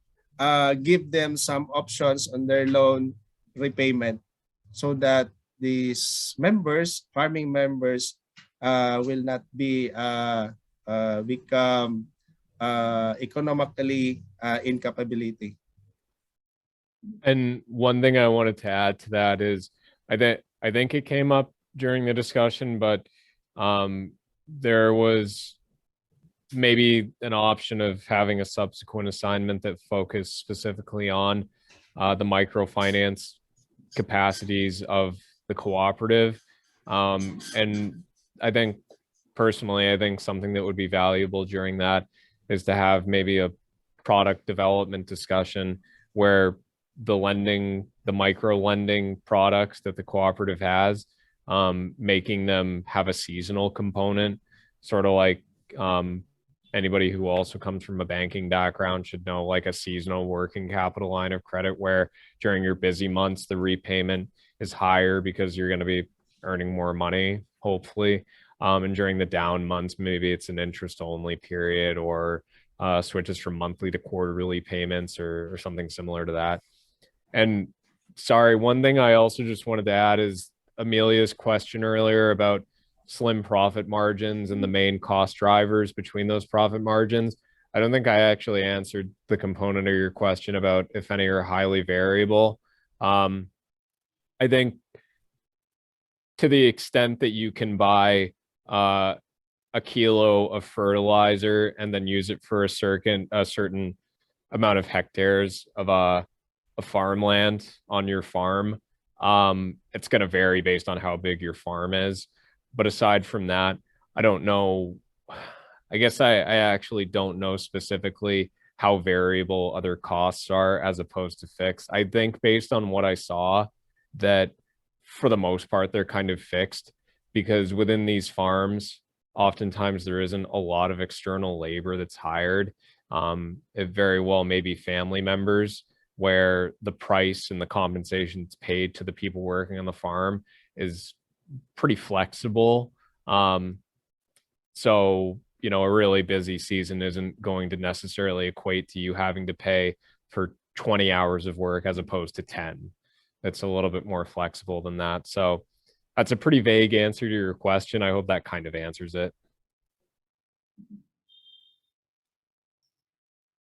give them some options on their loan repayment, so that these members, farming members, will not be become economically incapability.
And one thing I wanted to add to that is I think it came up during the discussion, but there was maybe an option of having a subsequent assignment that focused specifically on the microfinance capacities of the cooperative. And I think personally, I think something that would be valuable during that is to have maybe a product development discussion where the micro lending products that the cooperative has, making them have a seasonal component, sort of like anybody who also comes from a banking background should know, like a seasonal working capital line of credit where during your busy months, the repayment is higher because you're going to be earning more money, hopefully. And during the down months, maybe it's an interest only period or switches from monthly to quarterly payments or something similar to that. And sorry, one thing I also just wanted to add is Amelia's question earlier about slim profit margins and the main cost drivers between those profit margins. I don't think I actually answered the component of your question about if any are highly variable. I think to the extent that you can buy a kilo of fertilizer and then use it for a certain amount of hectares of farmland on your farm, it's going to vary based on how big your farm is. But aside from that, I don't know. I guess I actually don't know specifically how variable other costs are as opposed to fixed. I think based on what I saw, that for the most part, they're kind of fixed because within these farms, oftentimes there isn't a lot of external labor that's hired. It very well may be family members where the price and the compensation that's paid to the people working on the farm is pretty flexible. So, you know, a really busy season isn't going to necessarily equate to you having to pay for 20 hours of work as opposed to 10. It's a little bit more flexible than that. So that's a pretty vague answer to your question. I hope that kind of answers it.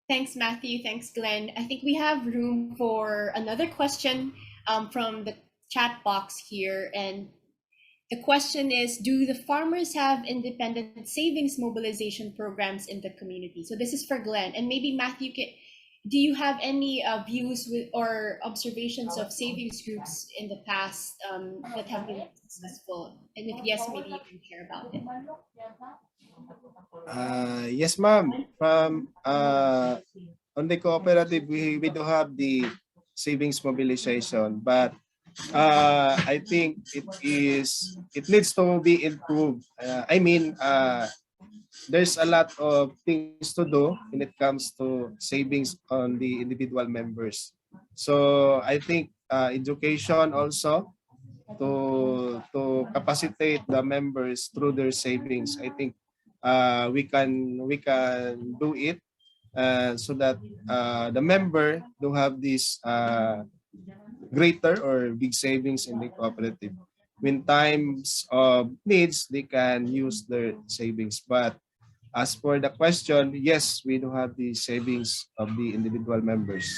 Thanks, Matthew. Thanks, Glenn. I think we have room for another question from the chat box here. And the question is, do the farmers have independent savings mobilization programs in the community? So this is for Glenn. And maybe Matthew, do you have any views or observations of savings groups in the past that have been successful? And if yes, maybe you can share about it.
Yes, ma'am. From on the cooperative, we do have the savings mobilization, but I think it needs to be improved. There's a lot of things to do when it comes to savings on the individual members. So I think education also to capacitate the members through their savings. I think we can do it so that the member do have this greater or big savings in the cooperative. When times of needs, they can use their savings. But as for the question, yes, we do have the savings of the individual members.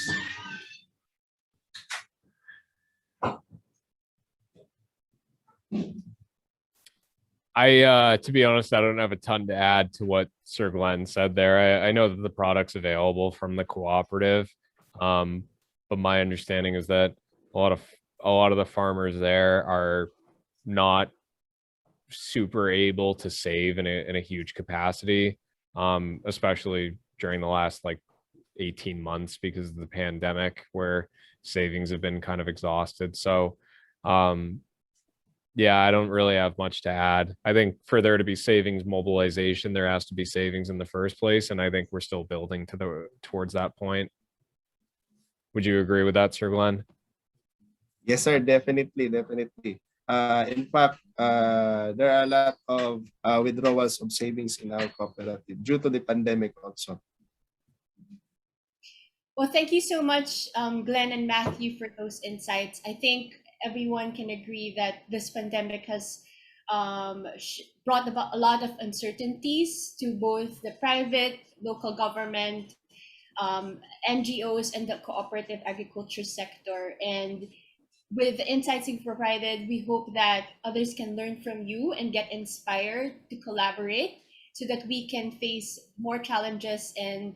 To be honest, I don't have a ton to add to what Sir Glenn said there. I know that the product's available from the cooperative, but my understanding is that a lot of the farmers there are not super able to save in a huge capacity, especially during the last like 18 months because of the pandemic, where savings have been kind of exhausted. So yeah, I don't really have much to add. I think for there to be savings mobilization, there has to be savings in the first place, and I think we're still building towards that point. Would you agree with that, Sir Glenn?
Yes, sir, definitely. In fact, there are a lot of withdrawals of savings in our cooperative due to the pandemic also.
Well, thank you so much, Glenn and Matthew, for those insights. I think everyone can agree that this pandemic has brought about a lot of uncertainties to both the private, local government, NGOs, and the cooperative agriculture sector. And with the insights you've provided, we hope that others can learn from you and get inspired to collaborate so that we can face more challenges and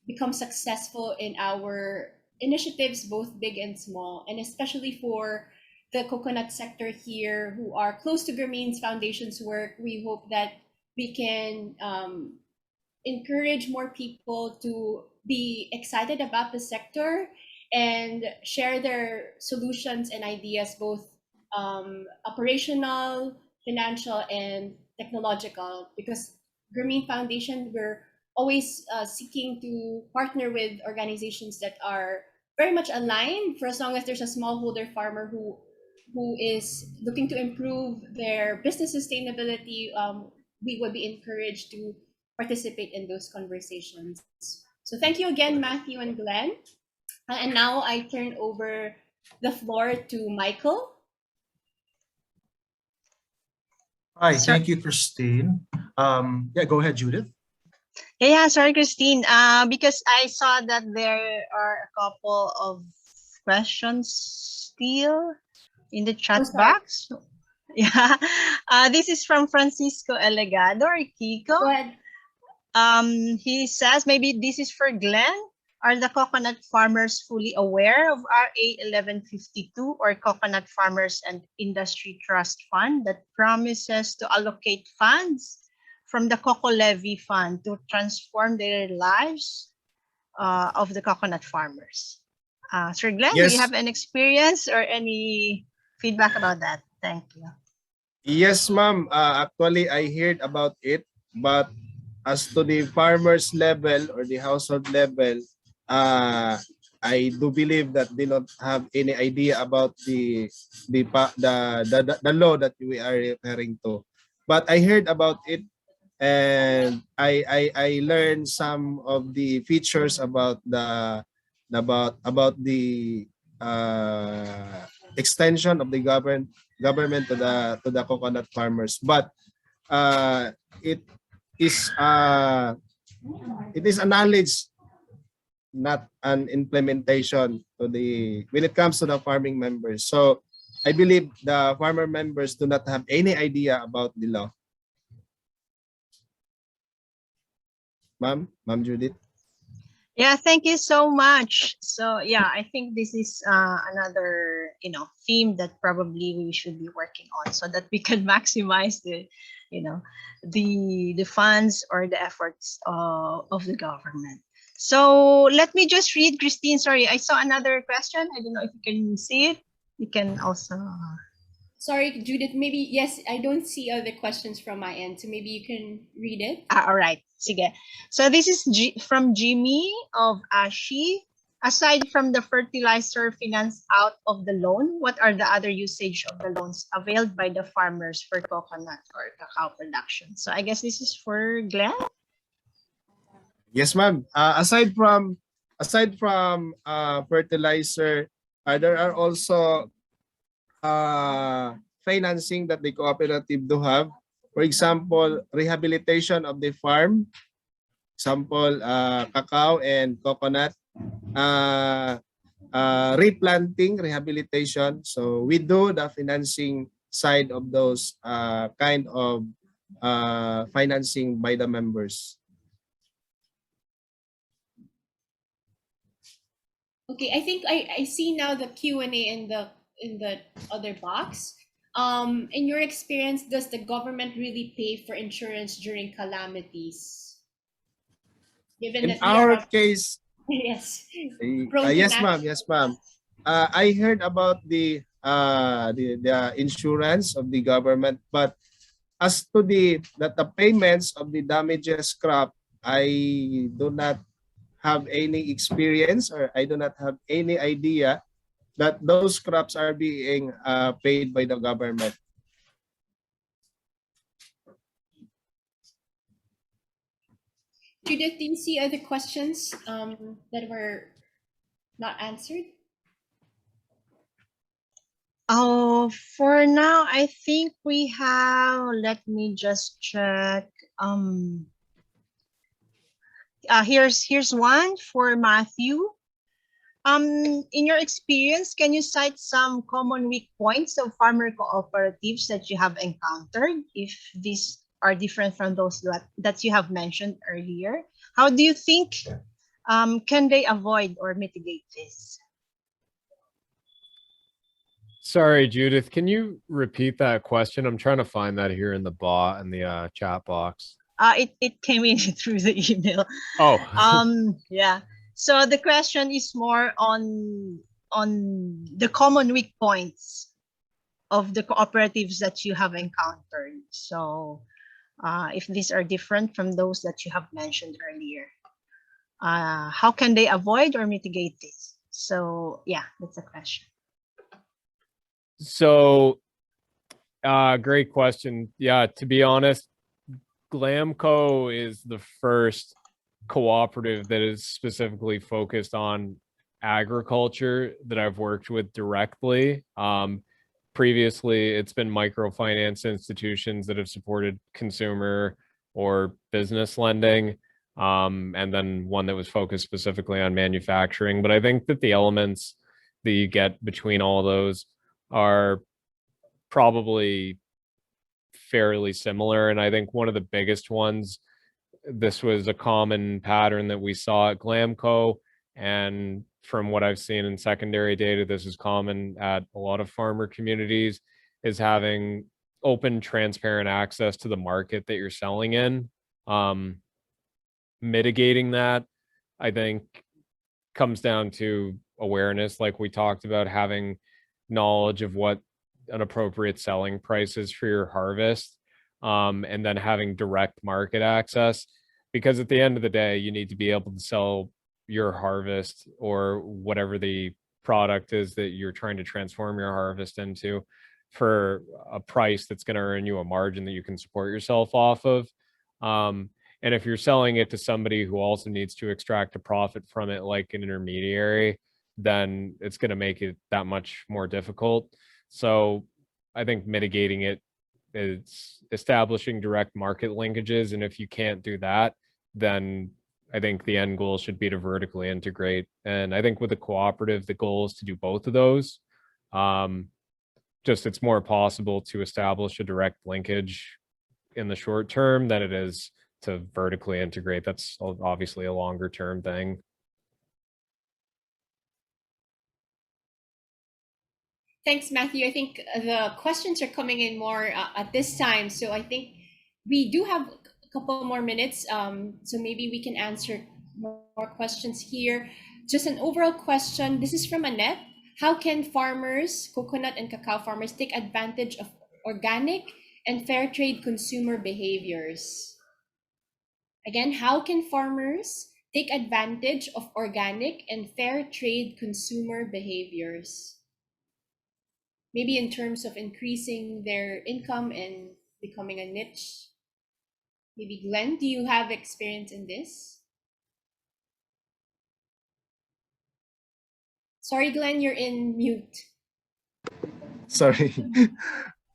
become successful in our initiatives, both big and small, and especially for the coconut sector here who are close to Grameen Foundation's work. We hope that we can encourage more people to be excited about the sector and share their solutions and ideas, both operational, financial, and technological, because Grameen Foundation, we're always seeking to partner with organizations that are very much aligned. For as long as there's a smallholder farmer who is looking to improve their business sustainability, we would be encouraged to participate in those conversations. So thank you again, Matthew and Glenn. And now I turn over the floor to Michael.
Hi, thank you, Christine. Yeah, go ahead, Judith.
Yeah, sorry, Christine. Because I saw that there are a couple of questions still in the chat box. Yeah, this is from Francisco Elegado or Kiko.
Go ahead.
He says, maybe this is for Glenn. Are the coconut farmers fully aware of RA 1152 or Coconut Farmers and Industry Trust Fund that promises to allocate funds from the Coco Levy Fund to transform their lives of the coconut farmers? Sir Glenn,
Yes.
do you have an experience or any feedback about that? Thank you.
Yes, ma'am. Actually, I heard about it, but as to the farmers level or the household level, I do believe that they don't have any idea about the law that we are referring to. But I heard about it, and I learned some of the features about the extension of the government to the coconut farmers. But it is a knowledge, not an implementation to the when it comes to the farming members. So I believe the farmer members do not have any idea about the law. Ma'am Judith.
Yeah, thank you so much. So yeah, I think this is another theme that probably we should be working on so that we can maximize the the funds or the efforts of the government. So let me just read, Christine. Sorry, I saw another question. I don't know if you can see it. You can also.
Sorry, Judith, maybe, yes, I don't see other questions from my end, so maybe you can read it.
All right. Sige. So this is from Jimmy of Ashi. Aside from the fertilizer finance out of the loan, what are the other usage of the loans availed by the farmers for coconut or cacao production? So I guess this is for Glenn.
Yes, ma'am. Aside from fertilizer, there are also financing that the cooperative do have. For example, rehabilitation of the farm, example, cacao and coconut, uh, replanting, rehabilitation. So we do the financing side of those kind of financing by the members.
Okay, I think I see now the Q&A in the other box. In your experience, does the government really pay for insurance during calamities? Given
In
that we are
our case,
yes, prone to
yes, ma'am.
natural.
Yes, ma'am. I heard about the insurance of the government, but as to the payments of the damages crop, I do not have any experience, or I do not have any idea that those crops are being paid by the government.
Judith, do you see other questions that were not answered?
Oh, for now, I think we have, let me just check. Here's one for Matthew. In your experience, can you cite some common weak points of farmer cooperatives that you have encountered, if these are different from those that you have mentioned earlier? How do you think can they avoid or mitigate this?
Sorry, Judith, can you repeat that question? I'm trying to find that here in the chat box.
It came in through the email.
Oh,
Yeah. So the question is more on the common weak points of the cooperatives that you have encountered. So if these are different from those that you have mentioned earlier, how can they avoid or mitigate this? So yeah, that's a question.
so great question. Yeah, to be honest, Glamco is the first cooperative that is specifically focused on agriculture that I've worked with directly. Previously, it's been microfinance institutions that have supported consumer or business lending, and then one that was focused specifically on manufacturing. But I think that the elements that you get between all those are probably fairly similar. And I think one of the biggest ones, this was a common pattern that we saw at Glamco. And from what I've seen in secondary data, this is common at a lot of farmer communities, is having open, transparent access to the market that you're selling in. Mitigating that, I think, comes down to awareness, like we talked about, having knowledge of what an appropriate selling price is for your harvest, and then having direct market access. Because at the end of the day, you need to be able to sell your harvest or whatever the product is that you're trying to transform your harvest into for a price that's going to earn you a margin that you can support yourself off of. And if you're selling it to somebody who also needs to extract a profit from it, like an intermediary, then it's going to make it that much more difficult. So I think mitigating it is establishing direct market linkages. And if you can't do that, then I think the end goal should be to vertically integrate. And I think with a cooperative, the goal is to do both of those. Just it's more possible to establish a direct linkage in the short term than it is to vertically integrate. That's obviously a longer term thing.
Thanks, Matthew. I think the questions are coming in more at this time. So I think we do have a couple more minutes. So maybe we can answer more questions here. Just an overall question. This is from Annette. How can farmers, coconut and cacao farmers, take advantage of organic and fair trade consumer behaviors? Again, how can farmers take advantage of organic and fair trade consumer behaviors? Maybe in terms of increasing their income and becoming a niche. Maybe Glenn, do you have experience in this? Sorry, Glenn, you're in mute.
Sorry.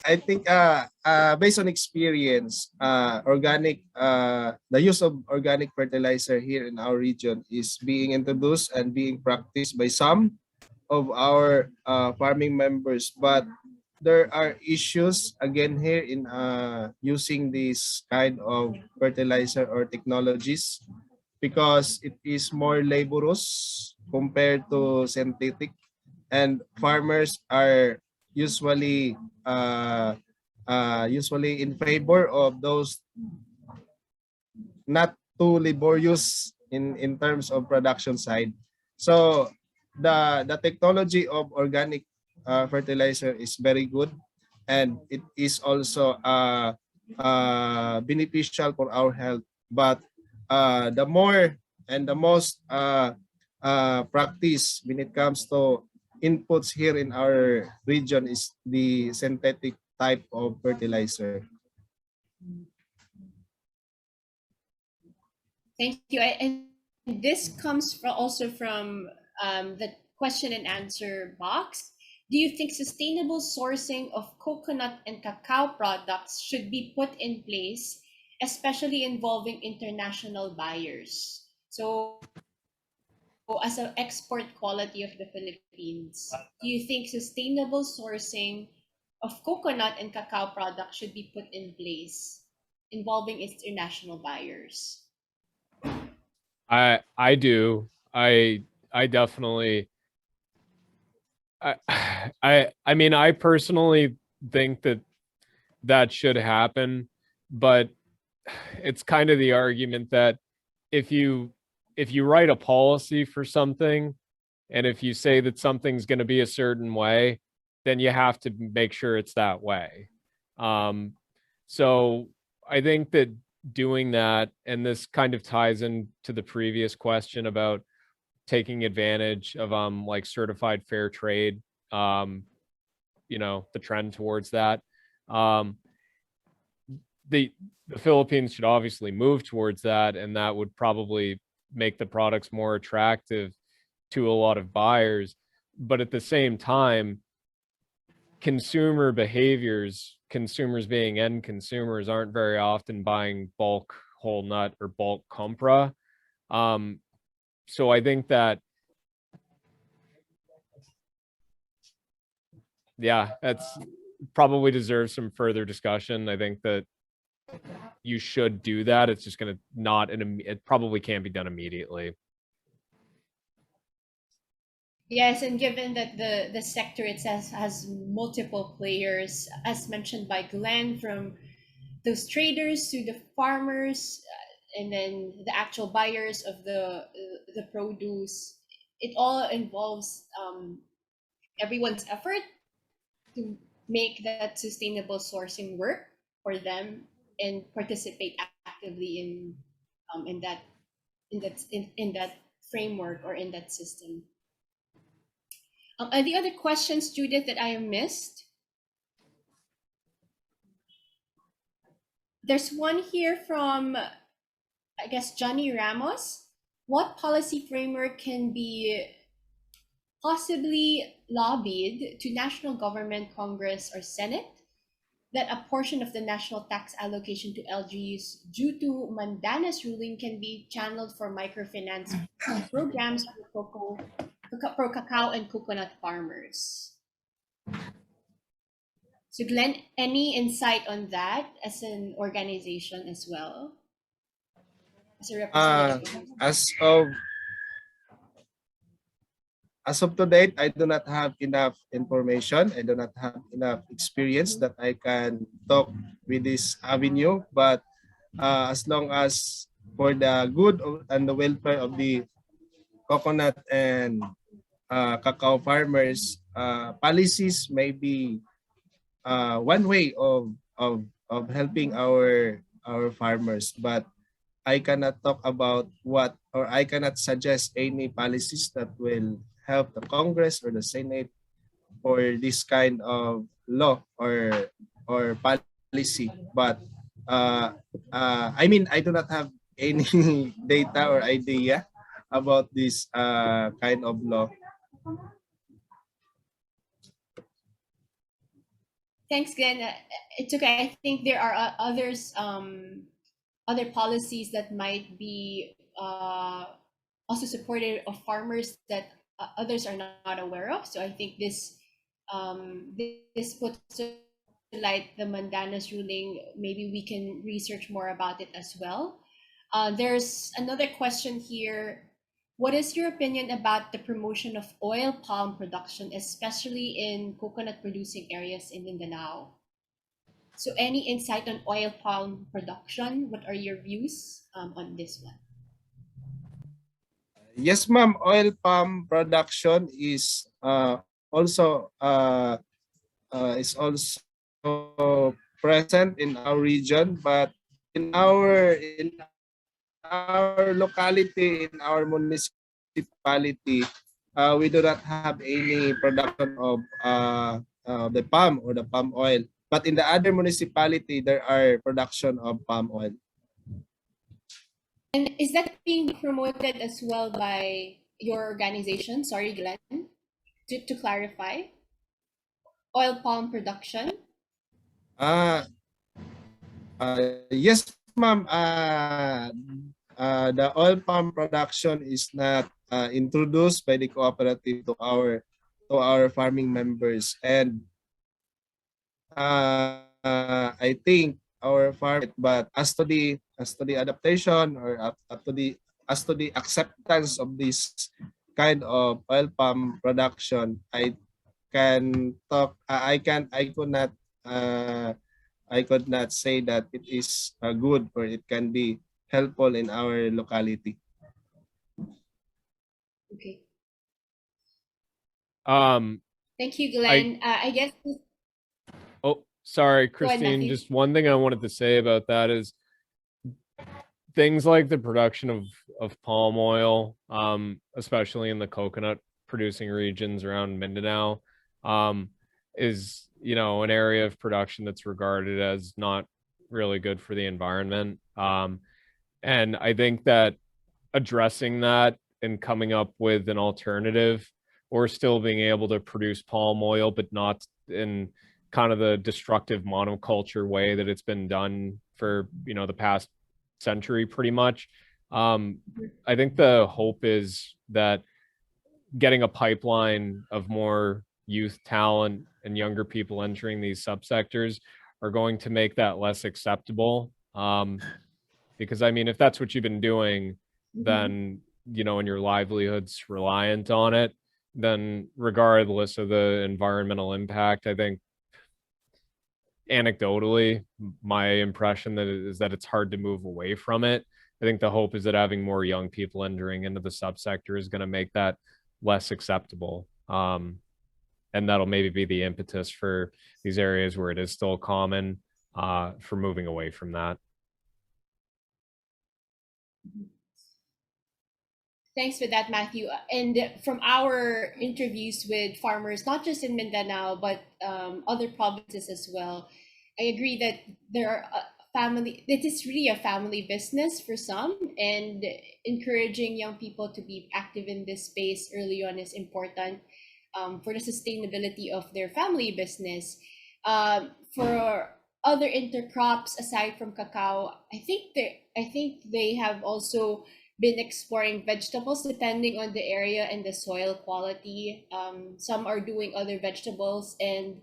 I think based on experience, the use of organic fertilizer here in our region is being introduced and being practiced by some of our farming members, but there are issues again here in using this kind of fertilizer or technologies because it is more laborious compared to synthetic, and farmers are usually usually in favor of those not too laborious in terms of production side. So the technology of organic fertilizer is very good, and it is also beneficial for our health. But the more and the most practice when it comes to inputs here in our region is the synthetic type of fertilizer.
Thank you. And this comes also from the question and answer box. Do you think sustainable sourcing of coconut and cacao products should be put in place, especially involving international buyers? So, as an export quality of the Philippines, do you think sustainable sourcing of coconut and cacao products should be put in place, involving international buyers?
I do. I definitely I I mean I personally think that that should happen, but it's kind of the argument that if you write a policy for something, and if you say that something's going to be a certain way, then you have to make sure it's that way. So I think that doing that, and this kind of ties into the previous question about taking advantage of like certified fair trade, the trend towards that. The Philippines should obviously move towards that, and that would probably make the products more attractive to a lot of buyers. But at the same time, consumer behaviors, consumers being end consumers, aren't very often buying bulk whole nut or bulk compra. So I think that, yeah, that's probably deserves some further discussion. I think that you should do that. It's just going to it probably can't be done immediately.
Yes, and given that the sector itself has multiple players, as mentioned by Glenn, from those traders to the farmers, and then the actual buyers of the produce, it all involves everyone's effort to make that sustainable sourcing work for them and participate actively in that framework or in that system. Are the other questions, Judith, that I have missed? There's one here from, I guess, Johnny Ramos. What policy framework can be possibly lobbied to national government, Congress, or Senate that a portion of the national tax allocation to LGUs due to Mandana's ruling can be channeled for microfinance programs for cacao and coconut farmers? So Glenn, any insight on that as an organization as well? As a representative?
As of to date, I do not have enough information. I do not have enough experience that I can talk with this avenue. But as long as for the good and the welfare of the coconut and cacao farmers, policies may be one way of helping our farmers. But I cannot talk about I cannot suggest any policies that will help the Congress or the Senate for this kind of law or policy. But I mean, I do not have any data or idea about this kind of law.
Thanks, Glenn. It's okay. I think there are others, other policies that might be also supportive of farmers that others are not aware of. So I think this puts to light the Mandanas ruling. Maybe we can research more about it as well. There's another question here. What is your opinion about the promotion of oil palm production, especially in coconut producing areas in Mindanao? So any insight on oil palm production? What are your views on this one?
Yes, ma'am. Oil palm production is also present in our region, but in our locality, in our municipality, we do not have any production of the palm or the palm oil. But in the other municipality, there are production of palm oil.
And is that being promoted as well by your organization? Sorry, Glenn, to clarify. Oil palm production?
Uh, yes, ma'am. The oil palm production is not introduced by the cooperative to our farming members, and I think our farm, but as to the adaptation or as to the acceptance of this kind of oil palm production, can talk. Uh, I could not say that it is good or it can be helpful in our locality.
Okay.
Um,
Thank you, Glenn. I guess.
oh, sorry,
Go ahead,
Christine.
Matthew.
Just one thing I wanted to say about that is things like the production of palm oil, especially in the coconut producing regions around Mindanao, is an area of production that's regarded as not really good for the environment. And I think that addressing that and coming up with an alternative, or still being able to produce palm oil, but not in kind of the destructive monoculture way that it's been done for the past century pretty much. I think the hope is that getting a pipeline of more youth talent and younger people entering these subsectors are going to make that less acceptable. Because I mean, if that's what you've been doing, then and your livelihood's reliant on it, then regardless of the environmental impact, I think anecdotally, my impression is that it's hard to move away from it. I think the hope is that having more young people entering into the subsector is going to make that less acceptable. And that'll maybe be the impetus for these areas where it is still common, for moving away from that.
Thanks for that, Matthew. And from our interviews with farmers, not just in Mindanao, but other provinces as well, I agree that there are it is really a family business for some, and encouraging young people to be active in this space early on is important for the sustainability of their family business. For other intercrops aside from cacao, I think they have also been exploring vegetables depending on the area and the soil quality. Some are doing other vegetables, and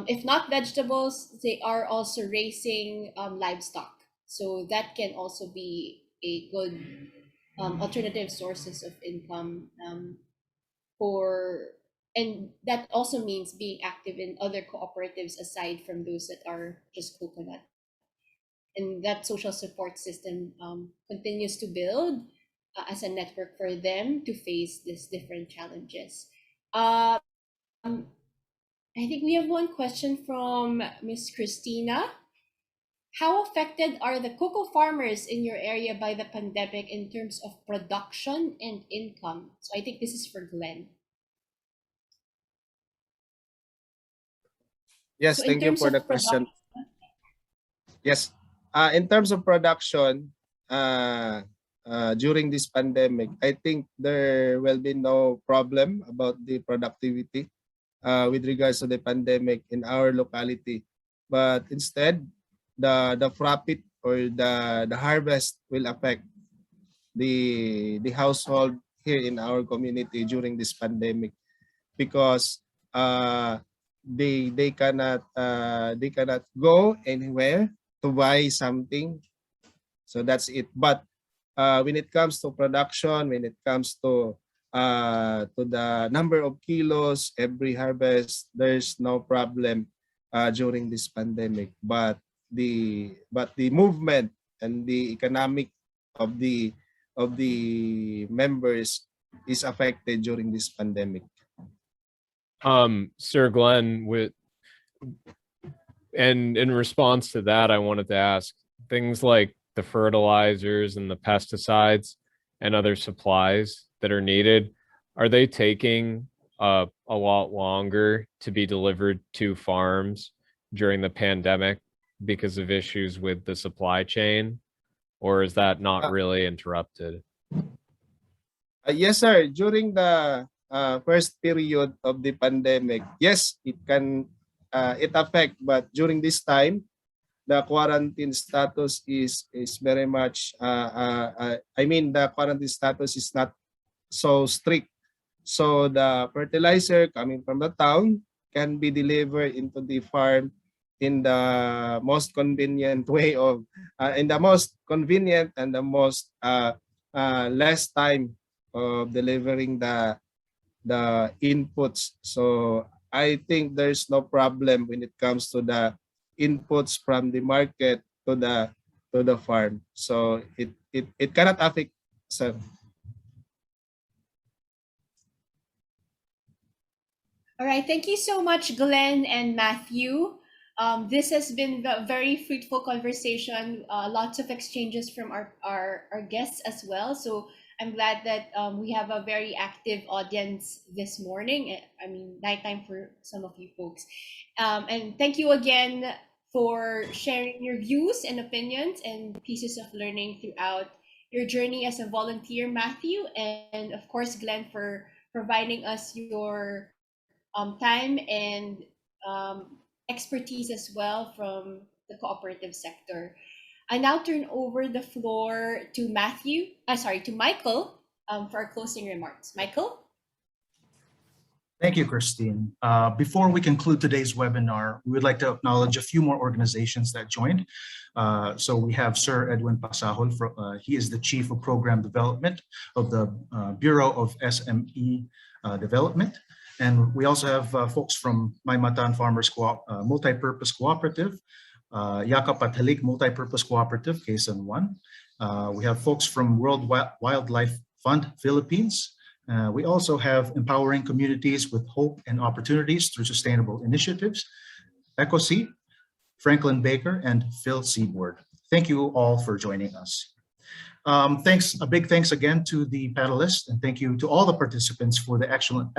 if not vegetables, they are also raising livestock. So that can also be a good alternative sources of income and that also means being active in other cooperatives aside from those that are just coconut. And that social support system continues to build as a network for them to face these different challenges. I think we have one question from Miss Christina. How affected are the cocoa farmers in your area by the pandemic in terms of production and income? So I think this is for Glenn.
Yes,
So in
thank you
terms
for
of
the question.
production,
Yes, in terms of production, during this pandemic, I think there will be no problem about the productivity with regards to the pandemic in our locality. But instead, the profit or the harvest will affect the household here in our community during this pandemic, because they cannot go anywhere to buy something. So that's it. But when it comes to production, when it comes to the number of kilos every harvest, there's no problem during this pandemic. But the movement and the economic of the members is affected during this pandemic.
Sir Glenn, and in response to that, I wanted to ask, things like the fertilizers and the pesticides and other supplies that are needed, are they taking a lot longer to be delivered to farms during the pandemic because of issues with the supply chain, or is that not really interrupted?
Yes, sir. During the first period of the pandemic, yes, it can it affect, but during this time, the quarantine status is very much. I mean, the quarantine status is not so strict, so the fertilizer coming from the town can be delivered into the farm in the most convenient way of, in the most convenient and the most less time of delivering the inputs. So I think there's no problem when it comes to the inputs from the market to the farm. So it cannot affect, sir.
All right, thank you so much, Glenn and Matthew. This has been a very fruitful conversation, lots of exchanges from our guests as well. So I'm glad that we have a very active audience this morning. I mean, nighttime for some of you folks. And thank you again for sharing your views and opinions and pieces of learning throughout your journey as a volunteer, Matthew, and of course, Glenn, for providing us your time and expertise as well from the cooperative sector. I now turn over the floor to Michael, for our closing remarks. Michael?
Thank you, Christine. Before we conclude today's webinar, we would like to acknowledge a few more organizations that joined. So we have Sir Edwin Pasahol. He is the Chief of Program Development of the Bureau of SME Development. And we also have folks from Maymatan Farmers Multi-Purpose Cooperative, Yakap at Halig Multi-Purpose Cooperative, Quezon 1. We have folks from World Wildlife Fund, Philippines. We also have Empowering Communities with Hope and Opportunities through Sustainable Initiatives, EcoSea, Franklin Baker, and Phil Seaboard. Thank you all for joining us. A big thanks again to the panelists, and thank you to all the participants for the excellent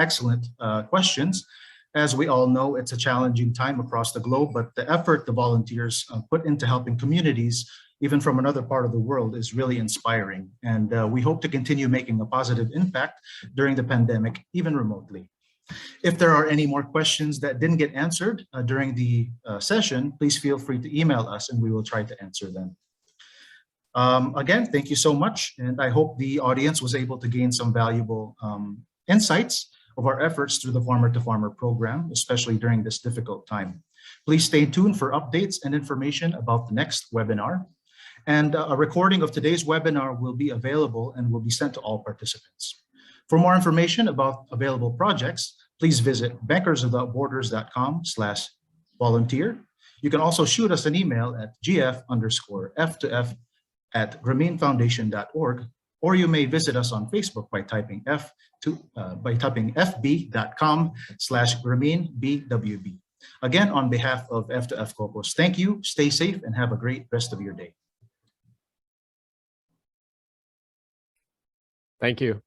questions. As we all know, it's a challenging time across the globe, but the effort the volunteers put into helping communities, even from another part of the world, is really inspiring. And we hope to continue making a positive impact during the pandemic, even remotely. If there are any more questions that didn't get answered during the session, please feel free to email us and we will try to answer them. Again, thank you so much. And I hope the audience was able to gain some valuable insights of our efforts through the Farmer to Farmer program, especially during this difficult time. Please stay tuned for updates and information about the next webinar. And a recording of today's webinar will be available and will be sent to all participants. For more information about available projects, please visit bankerswithoutborders.com/volunteer. You can also shoot us an email at gf_f2f@grameenfoundation.org, or you may visit us on Facebook by typing fb.com/GrameenBWB. Again, on behalf of F2F Cocos, thank you, stay safe, and have a great rest of your day.
Thank you.